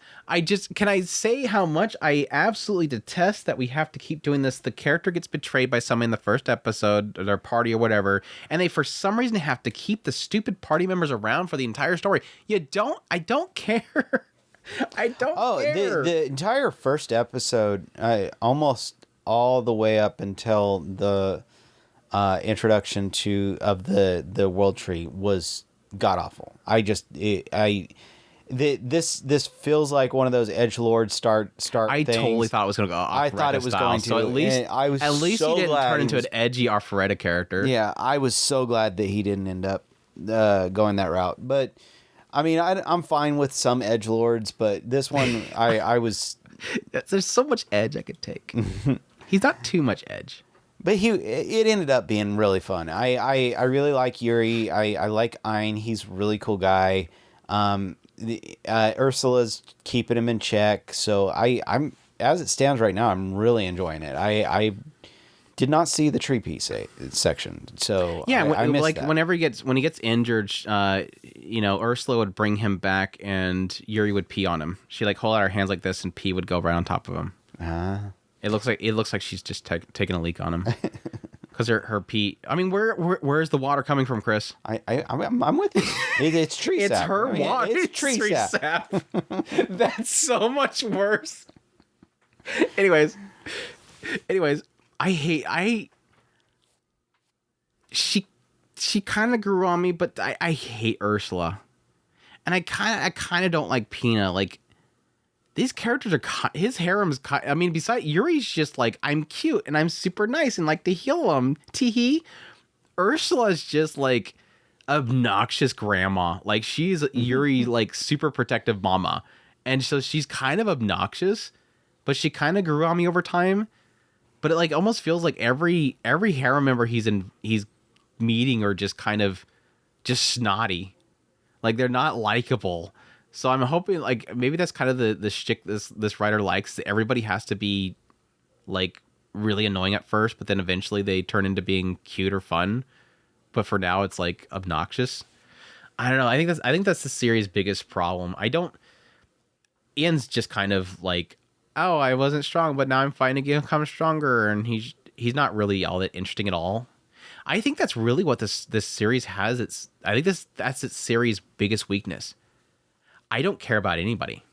can I say how much I absolutely detest that we have to keep doing this? The character gets betrayed by someone in the first episode, or their party or whatever, and they for some reason have to keep the stupid party members around for the entire story. I don't care. I don't care. The entire first episode, almost all the way up until the introduction of the World Tree was god awful. This feels like one of those edgelord start I things. Totally thought it was going to go off. I thought it was style. going to. So at least so he didn't glad turn into an edgy Arfaretta character. Yeah, I was so glad that he didn't end up going that route. But I mean, I'm fine with some edgelords, but this one, I was. There's so much edge I could take. He's not too much edge. But it ended up being really fun. I really like Yuri. I like Ein. He's a really cool guy. Ursula's keeping him in check. So I'm as it stands right now, I'm really enjoying it. I did not see the tree piece section. So yeah, I missed like that. when he gets injured, Ursula would bring him back, and Yuri would pee on him. She like hold out her hands like this, and pee would go right on top of him. It looks like she's just taking a leak on him, because her pee. I mean, where's the water coming from, Chris? I'm with you. It's tree sap. It's her water. It's tree sap. That's so much worse. Anyways, she kind of grew on me, but I hate Ursula, and I kind of don't like Pina. Like, these characters are his harem's. I mean, besides Yuri's just like, I'm cute and I'm super nice and like to heal him. Teehee. Ursula's just like obnoxious grandma. Like, she's Yuri like super protective mama, and so she's kind of obnoxious, but she kind of grew on me over time. But it like almost feels like every harem member he's meeting are just kind of just snotty, like they're not likable. So I'm hoping like maybe that's kind of the shtick this writer likes. That everybody has to be like really annoying at first, but then eventually they turn into being cute or fun. But for now, it's like obnoxious. I don't know. I think that's the series' biggest problem. Ian's just kind of like, oh, I wasn't strong, but now I'm fighting to become stronger, and he's not really all that interesting at all. I think that's really what this series has. That's its series' biggest weakness. I don't care about anybody.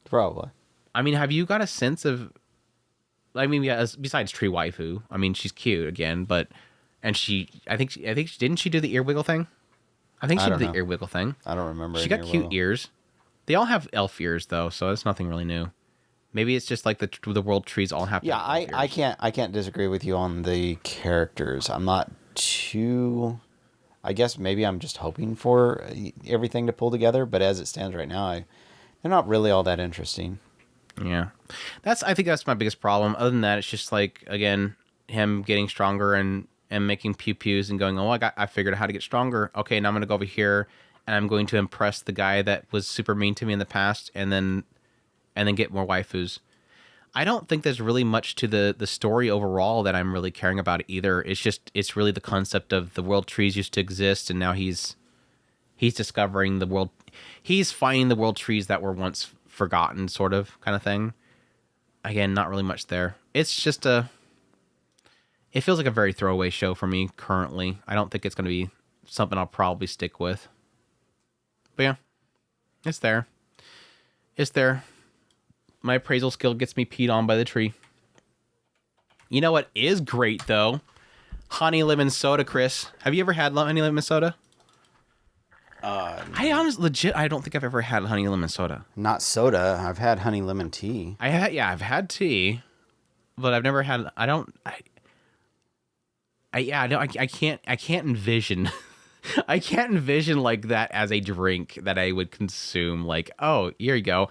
Probably. I mean, have you got a sense of? I mean, yeah, besides Tree Waifu, I mean, she's cute again, but I think didn't she do the ear wiggle thing? I think she did the ear wiggle thing. I don't remember. She got cute ears. They all have elf ears though, so that's nothing really new. Maybe it's just like the world trees all have. Yeah, I can't disagree with you on the characters. I'm not too. I guess maybe I'm just hoping for everything to pull together, but as it stands right now, they're not really all that interesting. Yeah, I think that's my biggest problem. Other than that, it's just like, again, him getting stronger and making pew-pews and going, oh, I figured out how to get stronger. Okay, now I'm gonna go over here and I'm going to impress the guy that was super mean to me in the past, and then get more waifus. I don't think there's really much to the story overall that I'm really caring about either. It's really the concept of the world trees used to exist, and now he's discovering the world. He's finding the world trees that were once forgotten, sort of kind of thing. Again, not really much there. It's just it feels like a very throwaway show for me currently. I don't think it's going to be something I'll probably stick with. But yeah, it's there. It's there. My appraisal skill gets me peed on by the tree. You know what is great, though? Honey lemon soda, Chris. Have you ever had honey lemon soda? I honestly, legit, I don't think I've ever had honey lemon soda. Not soda. I've had honey lemon tea. I've had tea, but I've never had. I can't envision. I can't envision like that as a drink that I would consume. Like, oh, here you go.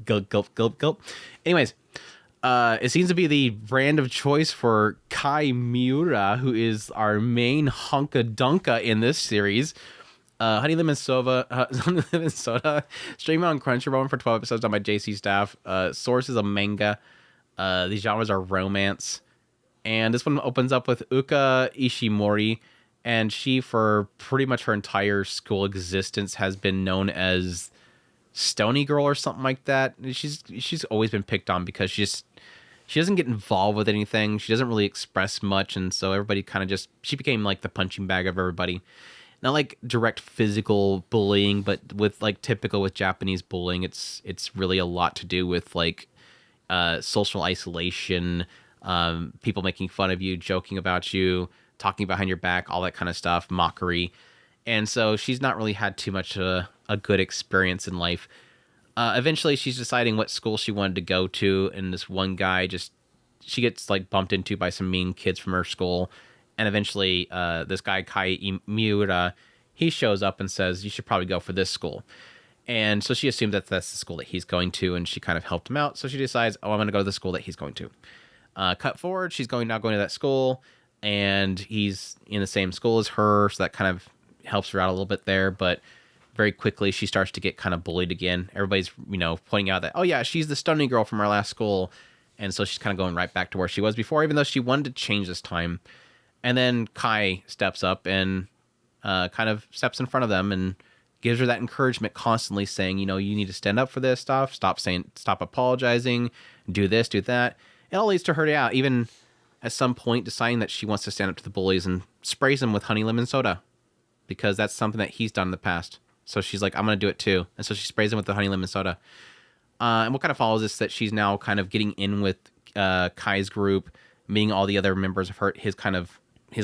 Gulp, gulp, gulp, gulp. Anyways, it seems to be the brand of choice for Kai Miura, who is our main hunka dunka in this series. Honey Lemon Soda, streaming on Crunchyroll for 12 episodes done by JC Staff. Source is a manga. These genres are romance. And this one opens up with Uka Ishimori, and she, for pretty much her entire school existence, has been known as Stony Girl or something like that. She's always been picked on because she doesn't get involved with anything. She doesn't really express much, and so everybody kind of she became like the punching bag of everybody. Not like direct physical bullying, but with like typical with Japanese bullying, it's really a lot to do with like social isolation, people making fun of you, joking about you, talking behind your back, all that kind of stuff, mockery. And so she's not really had too much a good experience in life. Eventually, she's deciding what school she wanted to go to, and this one guy she gets like bumped into by some mean kids from her school. And eventually, this guy, Kai Miura, he shows up and says, you should probably go for this school. And so she assumes that that's the school that he's going to, and she kind of helped him out. So she decides, I'm going to go to the school that he's going to. Cut forward, she's now going to that school, and he's in the same school as her, so that kind of helps her out a little bit there. But very quickly, she starts to get kind of bullied again. Everybody's, pointing out that, oh yeah, she's the Stony Girl from our last school. And so she's kind of going right back to where she was before, even though she wanted to change this time. And then Kai steps up and kind of steps in front of them and gives her that encouragement, constantly saying, you need to stand up for this stuff. Stop apologizing. Do this, do that. It all leads to her, even at some point deciding that she wants to stand up to the bullies and sprays them with honey lemon soda because that's something that he's done in the past. So she's like, I'm going to do it too. And so she sprays him with the honey lemon soda. And what kind of follows is that she's now kind of getting in with Kai's group, meeting all the other members of his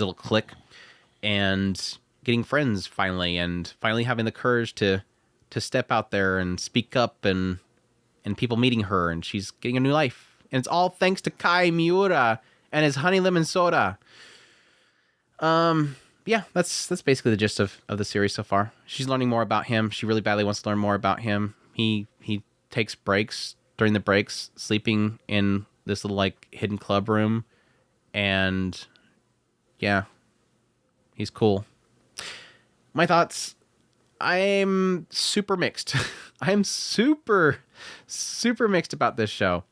little clique, and getting friends finally having the courage to step out there and speak up, and people meeting her, and she's getting a new life. And it's all thanks to Kai Miura and his honey lemon soda. Yeah, that's basically the gist of the series so far. She's learning more about him. She really badly wants to learn more about him. He takes breaks, during the breaks, sleeping in this little like hidden club room, and yeah, he's cool. My thoughts, I'm super mixed. I'm super, super mixed about this show.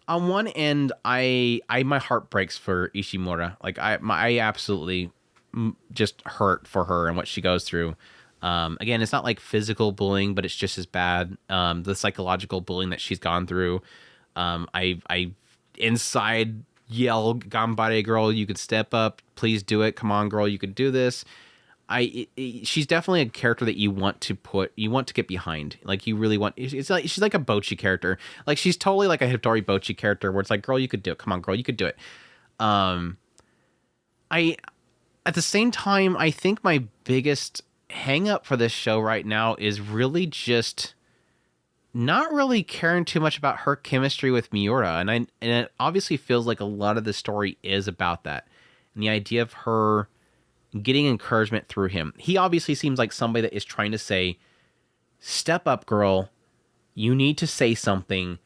On one end, my heart breaks for Ishimura. Like I absolutely just hurt for her and what she goes through. Again, it's not like physical bullying, but it's just as bad. The psychological bullying that she's gone through. I inside yell, "Gambare, girl, you could step up. Please do it. Come on, girl, you could do this." She's definitely a character that you want to get behind. Like you really want. It's like she's like a Bocchi character. Like she's totally like a Hitori Bocchi character, where it's like, "Girl, you could do it. Come on, girl, you could do it." At the same time, I think my biggest hang up for this show right now is really just not really caring too much about her chemistry with Miura. And it obviously feels like a lot of the story is about that. And the idea of her getting encouragement through him. He obviously seems like somebody that is trying to say, step up, girl. You need to say something.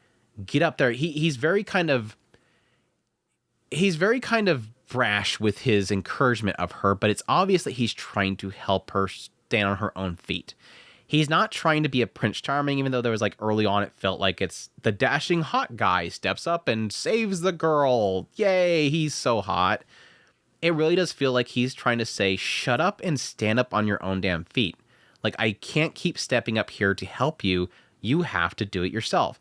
Get up there. He's very kind of brash with his encouragement of her, but it's obvious that he's trying to help her stand on her own feet. He's not trying to be a Prince Charming, even though there was like early on, it felt like it's the dashing hot guy steps up and saves the girl. Yay, he's so hot. It really does feel like he's trying to say, shut up and stand up on your own damn feet. Like, I can't keep stepping up here to help you. You have to do it yourself.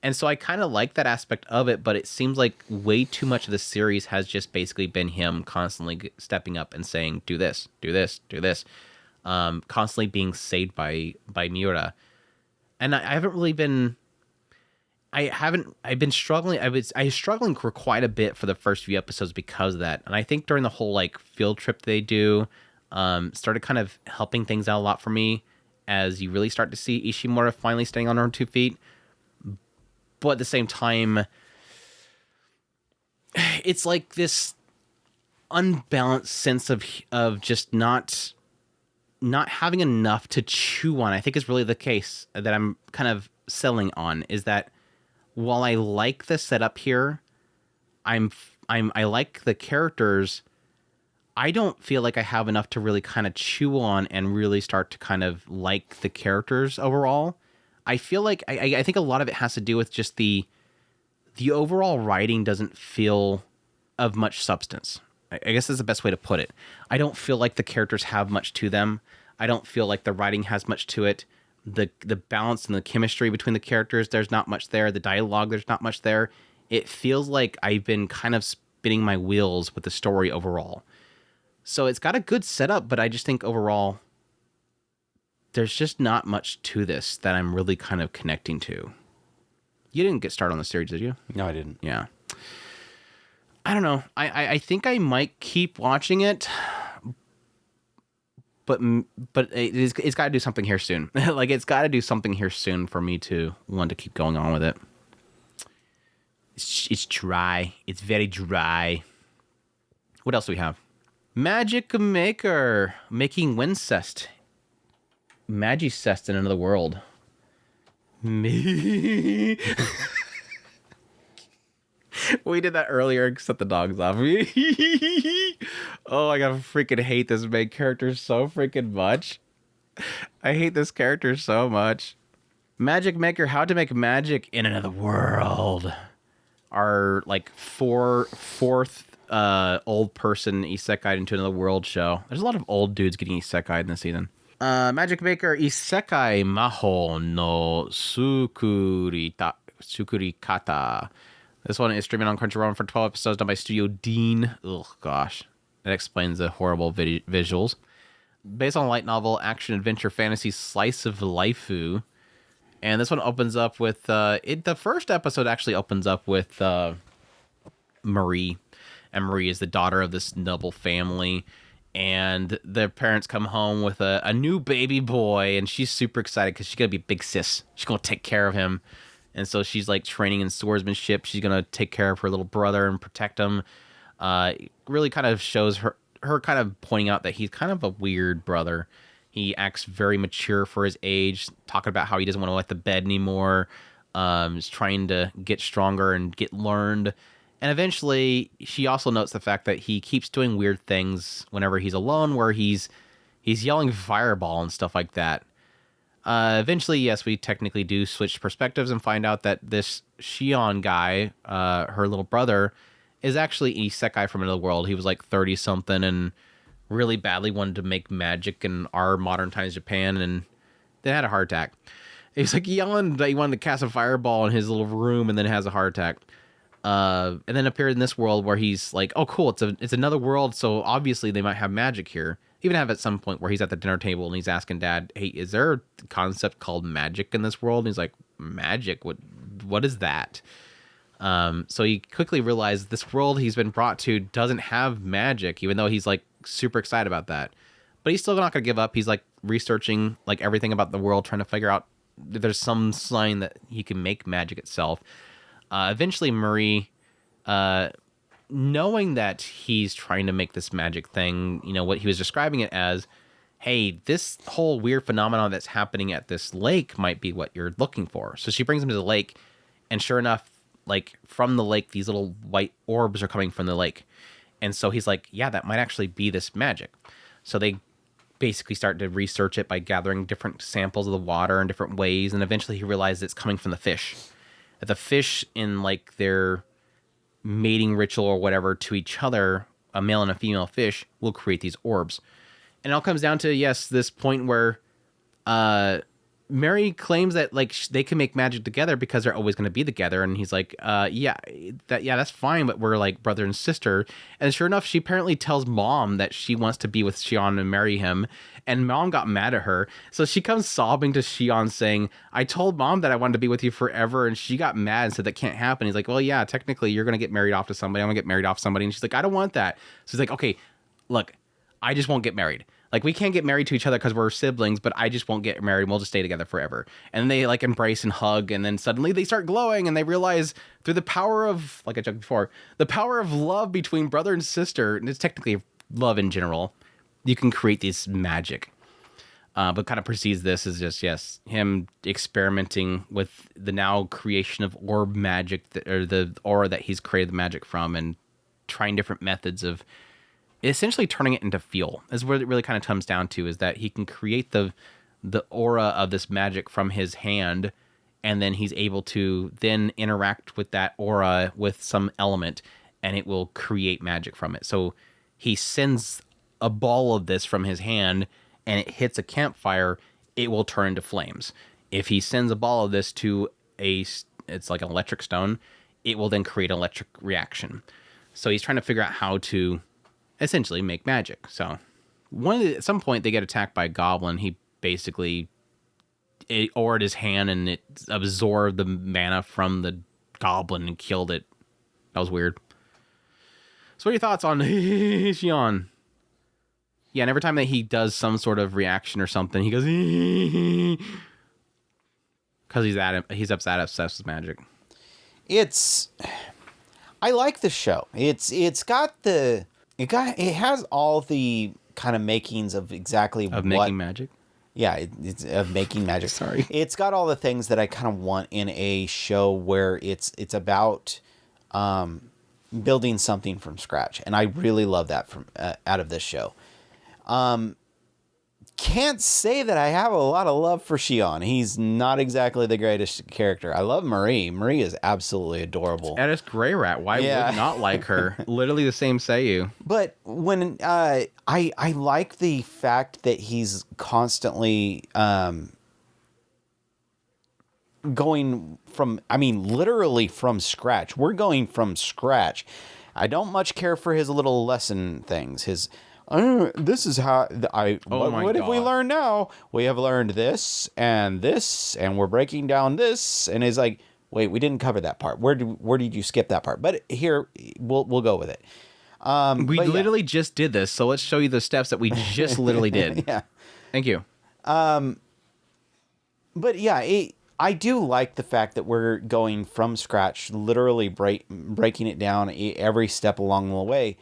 And so I kind of like that aspect of it, but it seems like way too much of the series has just basically been him constantly stepping up and saying, do this, do this, do this. Constantly being saved by Miura. And I haven't really been... I've been struggling. I was struggling for quite a bit for the first few episodes because of that. And I think during the whole like field trip they do, started kind of helping things out a lot for me as you really start to see Ishimura finally standing on her own 2 feet. But at the same time, it's like this unbalanced sense of just not having enough to chew on. I think is really the case that I'm kind of selling on, is that while I like the setup here, I like the characters, I don't feel like I have enough to really kind of chew on and really start to kind of like the characters overall. I feel like I think a lot of it has to do with just the overall writing doesn't feel of much substance. I guess that's the best way to put it. I don't feel like the characters have much to them. I don't feel like the writing has much to it. The balance and the chemistry between the characters, there's not much there. The dialogue, there's not much there. It feels like I've been kind of spinning my wheels with the story overall. So it's got a good setup, but I just think overall, there's just not much to this that I'm really kind of connecting to. You didn't get started on the series, did you? No, I didn't. Yeah. I don't know. I think I might keep watching it, but it's got to do something here soon. Like, it's got to do something here soon for me to want to keep going on with it. It's dry. It's very dry. What else do we have? Magic Maker making Wincest. Magicest in another world. Me. We did that earlier, except the dog's off. Oh, I gotta freaking hate this main character so freaking much. I hate this character so much. Magic Maker, how to make magic in another world. Our like fourth old person isekai into another world show. There's a lot of old dudes getting isekai in this season. Magic Maker Isekai Maho no Sukurikata. This one is streaming on Crunchyroll for 12 episodes, done by Studio Dean. Ugh, gosh. That explains the horrible visuals. Based on a light novel, action, adventure, fantasy, slice of lifeu. And this one opens up with... the first episode actually opens up with Marie. And Marie is the daughter of this noble family. And their parents come home with a new baby boy. And she's super excited because she's going to be a big sis. She's going to take care of him. And so she's like training in swordsmanship. She's going to take care of her little brother and protect him. Really kind of shows her kind of pointing out that he's kind of a weird brother. He acts very mature for his age, talking about how he doesn't want to wet the bed anymore. Is trying to get stronger and get learned. And eventually she also notes the fact that he keeps doing weird things whenever he's alone, where he's yelling fireball and stuff like that. Eventually, yes, we technically do switch perspectives and find out that this Shion guy, her little brother, is actually an isekai from another world. He was like 30-something and really badly wanted to make magic in our modern times Japan, and then had a heart attack. He was like yelling that he wanted to cast a fireball in his little room and then has a heart attack. And then appeared in this world where he's like, oh, cool, it's another world, so obviously they might have magic here. Even have at some point where he's at the dinner table and he's asking Dad, hey, is there a concept called magic in this world? And he's like, magic? What is that? So he quickly realized this world he's been brought to doesn't have magic, even though he's like super excited about that. But he's still not going to give up. He's like researching like everything about the world, trying to figure out if there's some sign that he can make magic itself. Eventually Marie, knowing that he's trying to make this magic thing, you know, what he was describing it as, hey, this whole weird phenomenon that's happening at this lake might be what you're looking for. So she brings him to the lake, and sure enough, like from the lake, these little white orbs are coming from the lake. And so he's like, yeah, that might actually be this magic. So they basically start to research it by gathering different samples of the water in different ways. And eventually he realizes it's coming from the fish. That the fish in like their mating ritual or whatever to each other, a male and a female fish, will create these orbs. And it all comes down to, yes, this point where Mary claims that like they can make magic together because they're always going to be together, and he's like, that's fine, but we're like brother and sister. And sure enough, she apparently tells Mom that she wants to be with Shion and marry him, and Mom got mad at her, so she comes sobbing to Shion saying, "I told Mom that I wanted to be with you forever, and she got mad and said that can't happen." He's like, "Well, yeah, technically you're going to get married off to somebody. I'm going to get married off to somebody," and she's like, "I don't want that." So he's like, "Okay, look, I just won't get married. Like, we can't get married to each other because we're siblings, but I just won't get married and we'll just stay together forever." And they like embrace and hug, and then suddenly they start glowing, and they realize through the power of, like I joked before, the power of love between brother and sister, and it's technically love in general, you can create this magic. But kind of precedes this is just, yes, him experimenting with the now creation of orb magic, or the aura that he's created the magic from, and trying different methods of essentially turning it into fuel. Is what it really kind of comes down to, is that he can create the aura of this magic from his hand, and then he's able to then interact with that aura with some element, and it will create magic from it. So he sends a ball of this from his hand, and it hits a campfire, it will turn into flames. If he sends a ball of this to it's like an electric stone, it will then create an electric reaction. So he's trying to figure out how to essentially make magic. So at some point they get attacked by a goblin. He basically aured his hand, and it absorbed the mana from the goblin and killed it. That was weird. So what are your thoughts on Shion? Yeah, and every time that he does some sort of reaction or something, he goes because he's obsessed with magic. I like the show. It has all the kind of makings of exactly making magic. Yeah, it's of making magic. Sorry. It's got all the things that I kind of want in a show where it's about building something from scratch, and I really love that from out of this show. Can't say that I have a lot of love for Shion. He's not exactly the greatest character. I love Marie. Marie is absolutely adorable. Edis Grey Rat. Why would not like her? Literally the same Seiyu. But when I like the fact that he's constantly going from, literally from scratch. We're going from scratch. I don't much care for his little lesson things. This is how what have we learned now? We have learned this, and we're breaking down this. And it's like, wait, we didn't cover that part. Where did you skip that part? But here, we'll go with it. We literally just did this, so let's show you the steps that we just literally did. Yeah. Thank you. But yeah, I do like the fact that we're going from scratch, literally breaking it down every step along the way.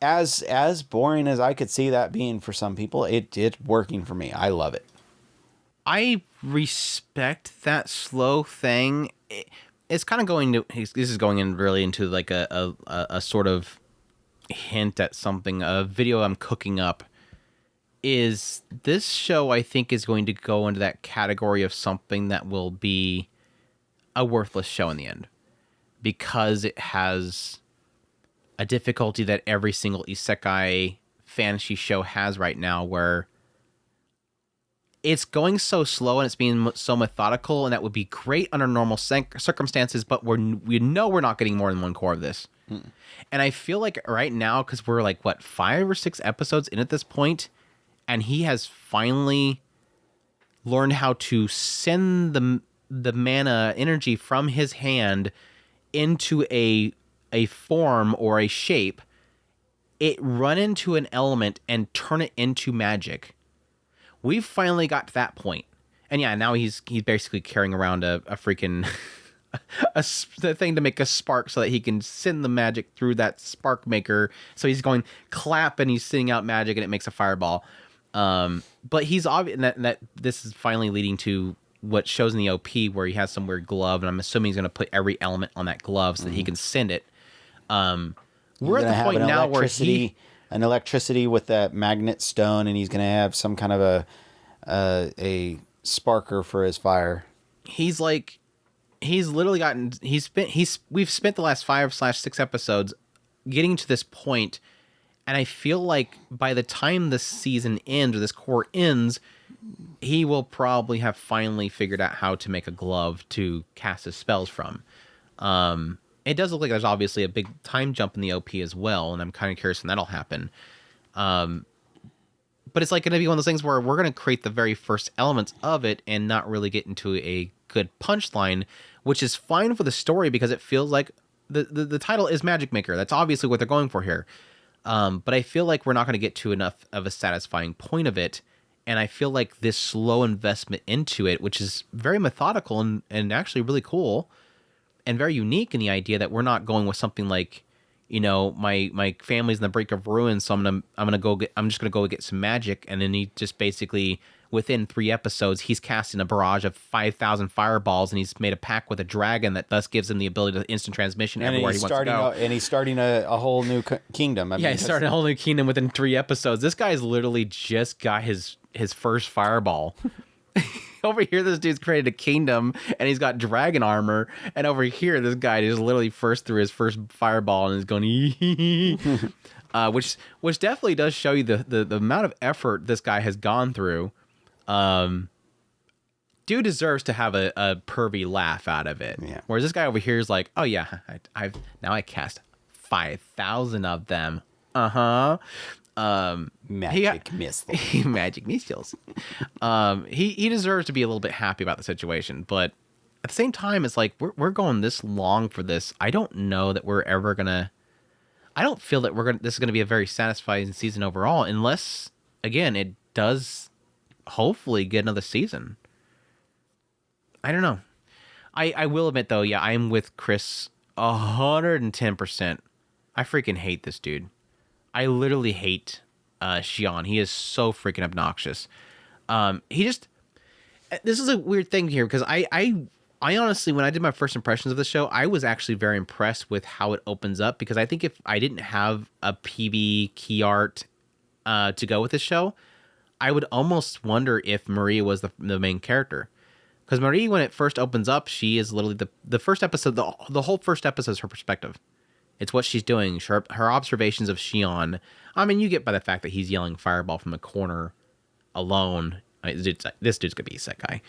As boring as I could see that being for some people, it's working for me. I love it. I respect that slow thing. It's kind of going to, this is going in really into like a sort of hint at something, a video I'm cooking up. Is this show, I think, is going to go into that category of something that will be a worthless show in the end, because it has a difficulty that every single isekai fantasy show has right now, where it's going so slow and it's being so methodical, and that would be great under normal circumstances, but we know we're not getting more than one core of this. And I feel like right now, because we're like, 5 or 6 episodes in at this point, and he has finally learned how to send the mana energy from his hand into a form or a shape, it run into an element and turn it into magic. We've finally got to that point. And yeah, now he's basically carrying around a freaking the thing to make a spark so that he can send the magic through that spark maker. So he's going clap and he's sending out magic and it makes a fireball. But he's obvious that this is finally leading to what shows in the OP, where he has some weird glove, and I'm assuming he's going to put every element on that glove so that he can send it. We're at the point now where an electricity with that magnet stone, and he's going to have some kind of a sparker for his fire. He's literally gotten, we've spent the last 5/6 episodes getting to this point, and I feel like by the time this season ends, or this core ends, he will probably have finally figured out how to make a glove to cast his spells from. It does look like there's obviously a big time jump in the OP as well, and I'm kind of curious when that'll happen. But it's like going to be one of those things where we're going to create the very first elements of it and not really get into a good punchline, which is fine for the story because it feels like the title is Magic Maker. That's obviously what they're going for here. But I feel like we're not going to get to enough of a satisfying point of it. And I feel like this slow investment into it, which is very methodical and actually really cool and very unique in the idea that we're not going with something like, you know, my family's in the brink of ruin, so I'm just gonna go get some magic, and then he just basically within 3 episodes he's casting a barrage of 5,000 fireballs, and he's made a pact with a dragon that thus gives him the ability to instant transmission everywhere he wants to go. And he's starting a whole new kingdom. He's starting a whole new kingdom within 3 episodes. This guy's literally just got his first fireball. Over here, this dude's created a kingdom, and he's got dragon armor. And over here, this guy just literally first threw his first fireball and is going, which definitely does show you the amount of effort this guy has gone through. Dude deserves to have a pervy laugh out of it. Yeah. Whereas this guy over here is like, oh yeah, I cast 5,000 of them. Magic missiles. Magic missiles. He deserves to be a little bit happy about the situation, but at the same time, it's like we're going this long for this. I don't know that we're ever gonna. I don't feel that this is gonna be a very satisfying season overall, unless again it does hopefully get another season. I don't know. I will admit though, yeah, I'm with Chris 110%. I freaking hate this dude. I literally hate Xion. He is so freaking obnoxious. This is a weird thing here because I honestly, when I did my first impressions of the show, I was actually very impressed with how it opens up, because I think if I didn't have a PB key art to go with this show, I would almost wonder if Marie was the main character. Because Marie, when it first opens up, she is literally the first episode, the whole first episode is her perspective. It's what she's doing. Her observations of Xion. I mean, you get by the fact that he's yelling fireball from a corner alone. This dude's going to be a sick guy.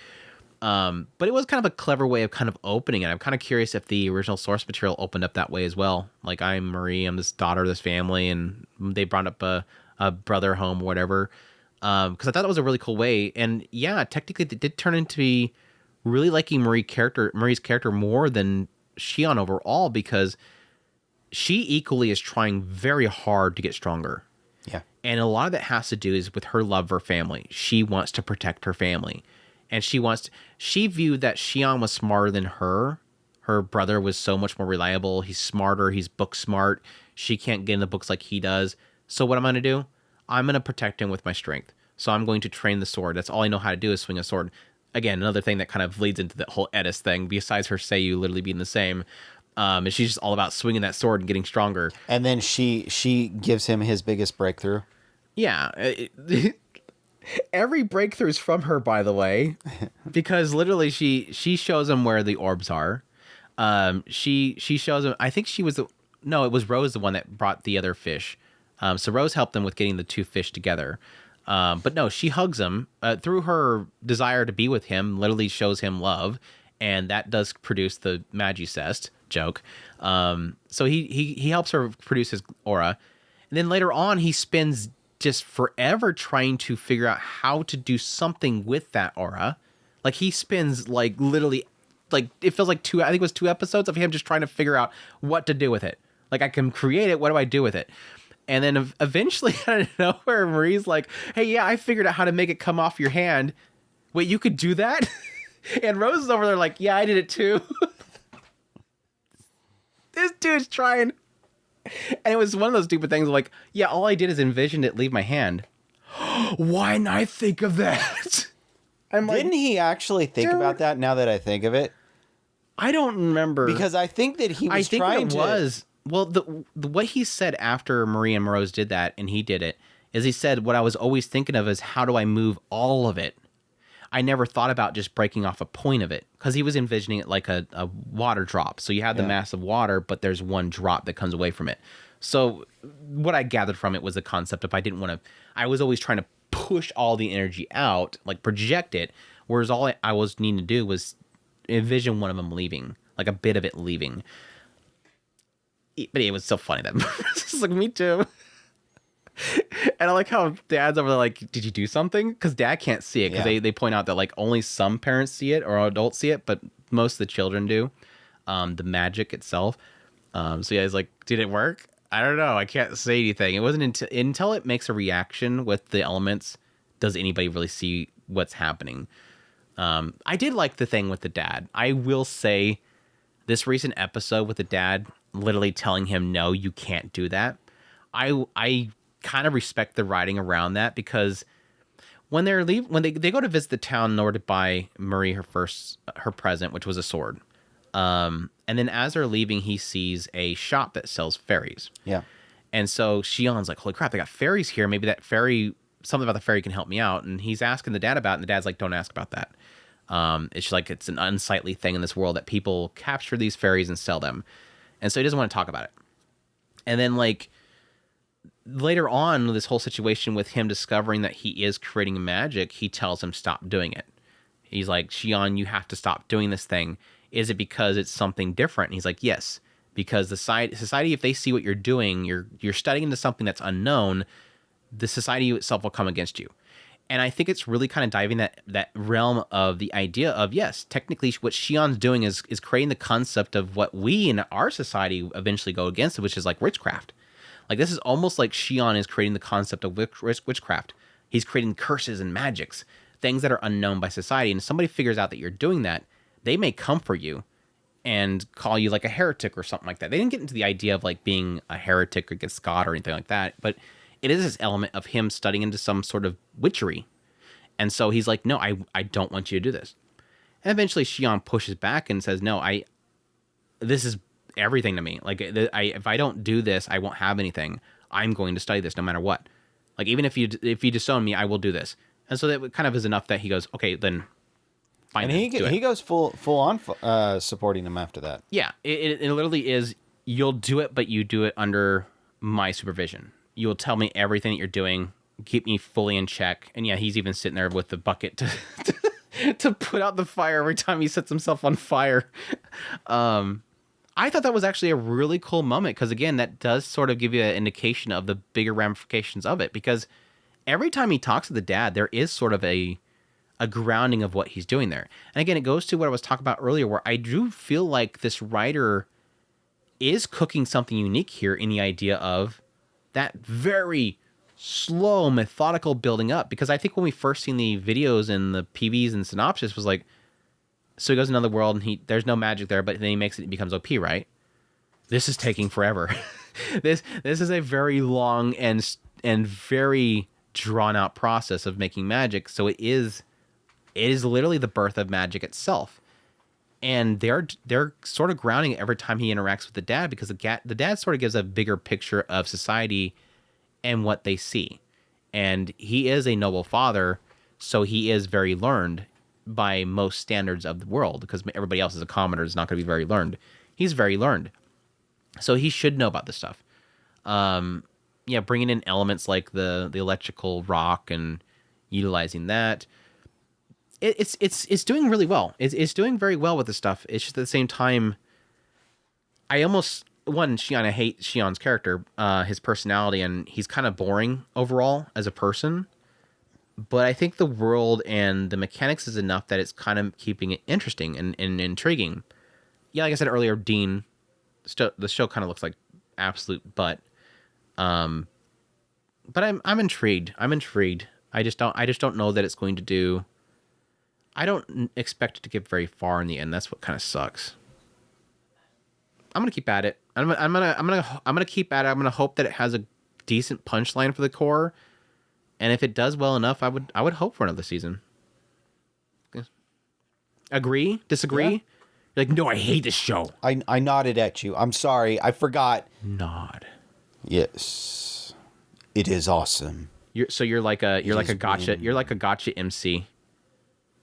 But it was kind of a clever way of kind of opening it. I'm kind of curious if the original source material opened up that way as well. Like, I'm Marie, I'm this daughter of this family, and they brought up a brother home or whatever. Because I thought that was a really cool way. And yeah, technically it did turn into be really liking Marie's character more than Xion overall, because she equally is trying very hard to get stronger. Yeah. And a lot of that has to do is with her love for family. She wants to protect her family. And she viewed that Xion was smarter than her. Her brother was so much more reliable. He's smarter. He's book smart. She can't get in the books like he does. So what I'm going to do? I'm going to protect him with my strength. So I'm going to train the sword. That's all I know how to do is swing a sword. Again, another thing that kind of leads into the whole Edis thing, besides her Seiyu literally being the same. And she's just all about swinging that sword and getting stronger. And then she gives him his biggest breakthrough. Yeah. Every breakthrough is from her, by the way, because literally she shows him where the orbs are. She shows him. I think it was Rose, the one that brought the other fish. So Rose helped them with getting the 2 fish together. But no, she hugs him through her desire to be with him. Literally shows him love, and that does produce the Magicest joke. So he helps her produce his aura, and then later on he spends just forever trying to figure out how to do something with that aura. Like, he spends like literally, like, it feels like I think it was 2 episodes of him just trying to figure out what to do with it. Like, I can create it, what do I do with it? And then eventually, out of nowhere, Marie's like, hey, yeah, I figured out how to make it come off your hand. Wait, you could do that? And Rose is over there like, yeah, I did it too. This dude's trying. And it was one of those stupid things like, yeah, all I did is envision it leave my hand. Why didn't I think of that? Didn't he actually think about that, now that I think of it? I don't remember. Because I think that he was trying to... was. Well, what he said after Marie and Rose did that, and he did it, is he said, what I was always thinking of is, how do I move all of it? I never thought about just breaking off a point of it, because he was envisioning it like a water drop. So you have the mass of water, but there's one drop that comes away from it. So what I gathered from it was the concept of I was always trying to push all the energy out, like project it. Whereas all I was needing to do was envision one of them leaving, like a bit of it leaving. But it was so funny that it's like, me too. And I like how Dad's over there like, did you do something? Because Dad can't see it, because they point out that like only some parents see it or adults see it, but most of the children do. The magic itself. So yeah, he's like, did it work? I don't know. I can't say anything. It wasn't until it makes a reaction with the elements does anybody really see what's happening. I did like the thing with the dad. I will say this recent episode with the dad literally telling him, no, you can't do that. I kind of respect the writing around that, because when they go to visit the town in order to buy Marie her present, which was a sword. And then as they're leaving, he sees a shop that sells fairies. Yeah. And so Shion's like, holy crap, they got fairies here. Maybe that fairy, something about the fairy can help me out. And he's asking the dad about it, and the dad's like, don't ask about that. It's like, it's an unsightly thing in this world that people capture these fairies and sell them. And so he doesn't want to talk about it. And then like later on, this whole situation with him discovering that he is creating magic, he tells him, stop doing it. He's like, Shion, you have to stop doing this thing. Is it because it's something different? And he's like, yes, because the society, if they see what you're doing, you're studying into something that's unknown, the society itself will come against you. And I think it's really kind of diving that realm of the idea of, yes, technically what Shion's doing is creating the concept of what we in our society eventually go against, which is like witchcraft. Like this is almost like Shion is creating the concept of witchcraft. He's creating curses and magics, things that are unknown by society. And if somebody figures out that you're doing that, they may come for you and call you like a heretic or something like that. They didn't get into the idea of like being a heretic against God or anything like that, but it is this element of him studying into some sort of witchery. And so he's like, no, I don't want you to do this. And eventually Shion pushes back and says, no, this is everything to me. Like if I don't do this, I won't have anything. I'm going to study this no matter what. Like even if you disown me, I will do this. And so that kind of is enough that he goes, okay, then fine. And he goes full on supporting him after that. Yeah, it literally is, you'll do it, but you do it under my supervision. You will tell me everything that you're doing, keep me fully in check. And yeah, he's even sitting there with the bucket to put out the fire every time he sets himself on fire. I thought that was actually a really cool moment, because again, that does sort of give you an indication of the bigger ramifications of it, because every time he talks to the dad, there is sort of a grounding of what he's doing there. And again, it goes to what I was talking about earlier, where I do feel like this writer is cooking something unique here in the idea of that very slow, methodical building up. Because I think when we first seen the videos and the PVs and synopsis was like, so he goes to another world and there's no magic there, but then he makes it becomes OP, right? This is taking forever. This is a very long and very drawn out process of making magic. So it is literally the birth of magic itself. And they're sort of grounding it every time he interacts with the dad, because the dad sort of gives a bigger picture of society and what they see. And he is a noble father, so he is very learned by most standards of the world, because everybody else is a commoner, is not going to be very learned. He's very learned. So he should know about this stuff. Yeah, bringing in elements like the electrical rock and utilizing that. It's doing really well. It's doing very well with the stuff. It's just at the same time, I hate Shion's character, his personality, and he's kind of boring overall as a person. But I think the world and the mechanics is enough that it's kind of keeping it interesting and intriguing. Yeah, like I said earlier, Dean, the show kind of looks like absolute butt. But I'm intrigued. I just don't know that it's going to do. I don't expect it to get very far in the end. That's what kind of sucks. I'm gonna keep at it. I'm gonna keep at it. I'm gonna hope that it has a decent punchline for the core, and if it does well enough, I would hope for another season. Agree? Disagree? Yeah. You're like, no, I hate this show. I nodded at you. I'm sorry. I forgot. Nod. Yes. It is awesome. You're like a gotcha MC.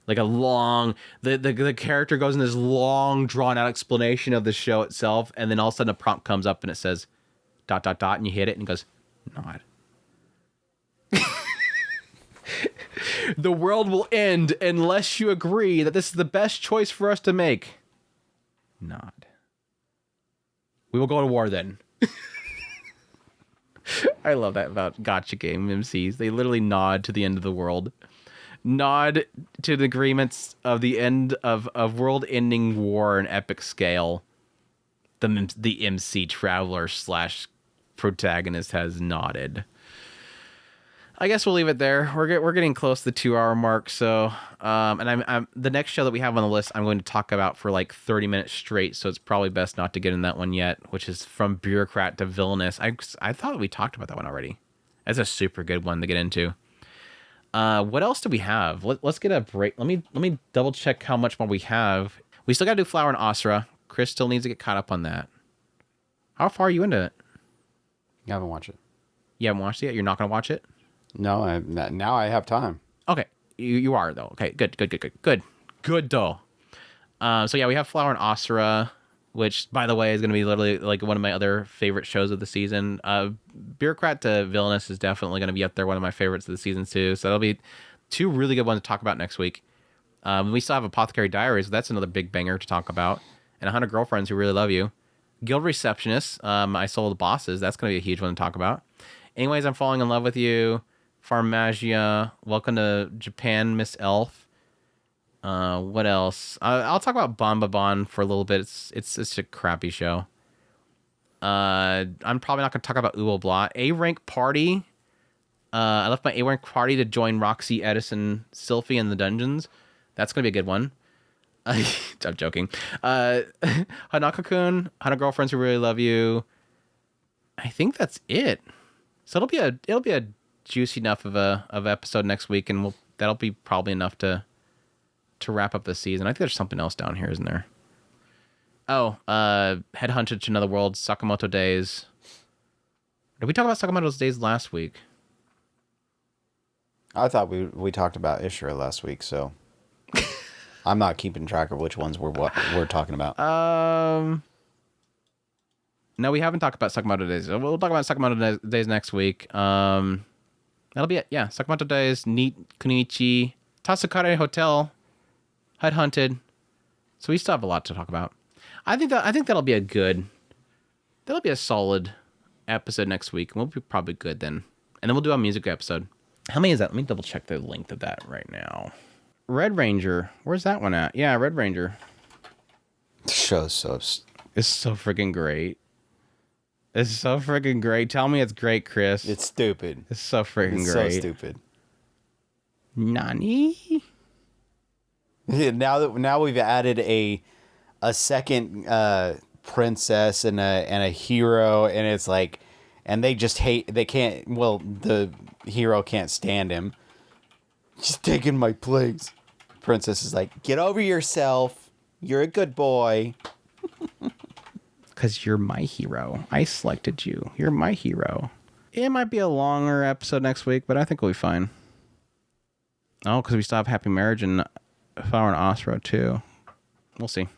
Like a long, the character goes in this long, drawn out explanation of the show itself, and then all of a sudden a prompt comes up and it says ... and you hit it and it goes, nod. The world will end unless you agree that this is the best choice for us to make. Nod. We will go to war then. I love that about gacha game MCs. They literally nod to the end of the world. Nod to the agreements of the end of world-ending war and epic scale. The MC traveler / protagonist has nodded. I guess we'll leave it there. We're getting close to the 2-hour mark. So, and I'm the next show that we have on the list, I'm going to talk about for like 30 minutes straight. So it's probably best not to get in that one yet, which is From Bureaucrat to Villainous. I thought we talked about that one already. That's a super good one to get into. What else do we have? Let's get a break. Let me double check how much more we have. We still got to do Flower and Asura. Chris still needs to get caught up on that. How far are you into it? I haven't watched it. You haven't watched it yet? You're not going to watch it? No, now I have time. Okay, you are though. Okay, good though. So yeah, we have Flower and Asura, which by the way is going to be literally like one of my other favorite shows of the season. Bureaucrat to Villainous is definitely going to be up there, one of my favorites of the season too. So that'll be 2 really good ones to talk about next week. We still have Apothecary Diaries. So that's another big banger to talk about. And 100 Girlfriends Who Really Love You. Guild Receptionists. I Sold the Bosses. That's going to be a huge one to talk about. Anyways, I'm Falling in Love with You. Pharmagia, Welcome to Japan, Miss Elf. What else? I'll talk about Bon for a little bit. It's a crappy show. I'm probably not going to talk about Uwe Blot. A-Rank Party. I left my A-Rank Party to join Roxy, Edison, Sylphie in the dungeons. That's going to be a good one. I'm joking. Hanako-kun, 100 Girlfriends Who Really Love You. I think that's it. So it'll be a juicy enough of episode next week, and that'll be probably enough to wrap up the season. I think there's something else down here, isn't there? Oh, Headhunted to Another World, Sakamoto Days. Did we talk about Sakamoto Days last week? I thought we talked about Ishura last week, so I'm not keeping track of which ones we're talking about. No, we haven't talked about Sakamoto Days. We'll talk about Sakamoto Days next week. That'll be it. Yeah, Sakamoto Days, Neat Kunichi, Tasukare Hotel, Headhunted. So we still have a lot to talk about. I think that'll be a solid episode next week. We'll be probably good then. And then we'll do a music episode. How many is that? Let me double check the length of that right now. Red Ranger. Where's that one at? Yeah, Red Ranger. The show's It's so freaking great. It's so freaking great. Tell me it's great, Chris. It's stupid. It's so freaking It's great. so stupid. Nani? Yeah, now we've added a second princess and a hero, and it's like, and they just hate. They can't. Well, the hero can't stand him. He's taking my place. Princess is like, get over yourself. You're a good boy. Because you're my hero. I selected you. You're my hero. It might be a longer episode next week, but I think we'll be fine. Oh, because we still have Happy Marriage and Flower and Asura too. We'll see.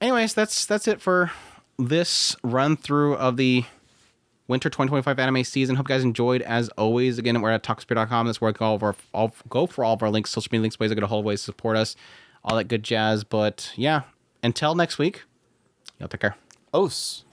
Anyways, that's it for this run through of the Winter 2025 anime season. Hope you guys enjoyed. As always, again, we're at talkspear.com. That's where I go for all of our links, social media links, ways to get a whole ways to support us, all that good jazz. But yeah, until next week, y'all take care. Os.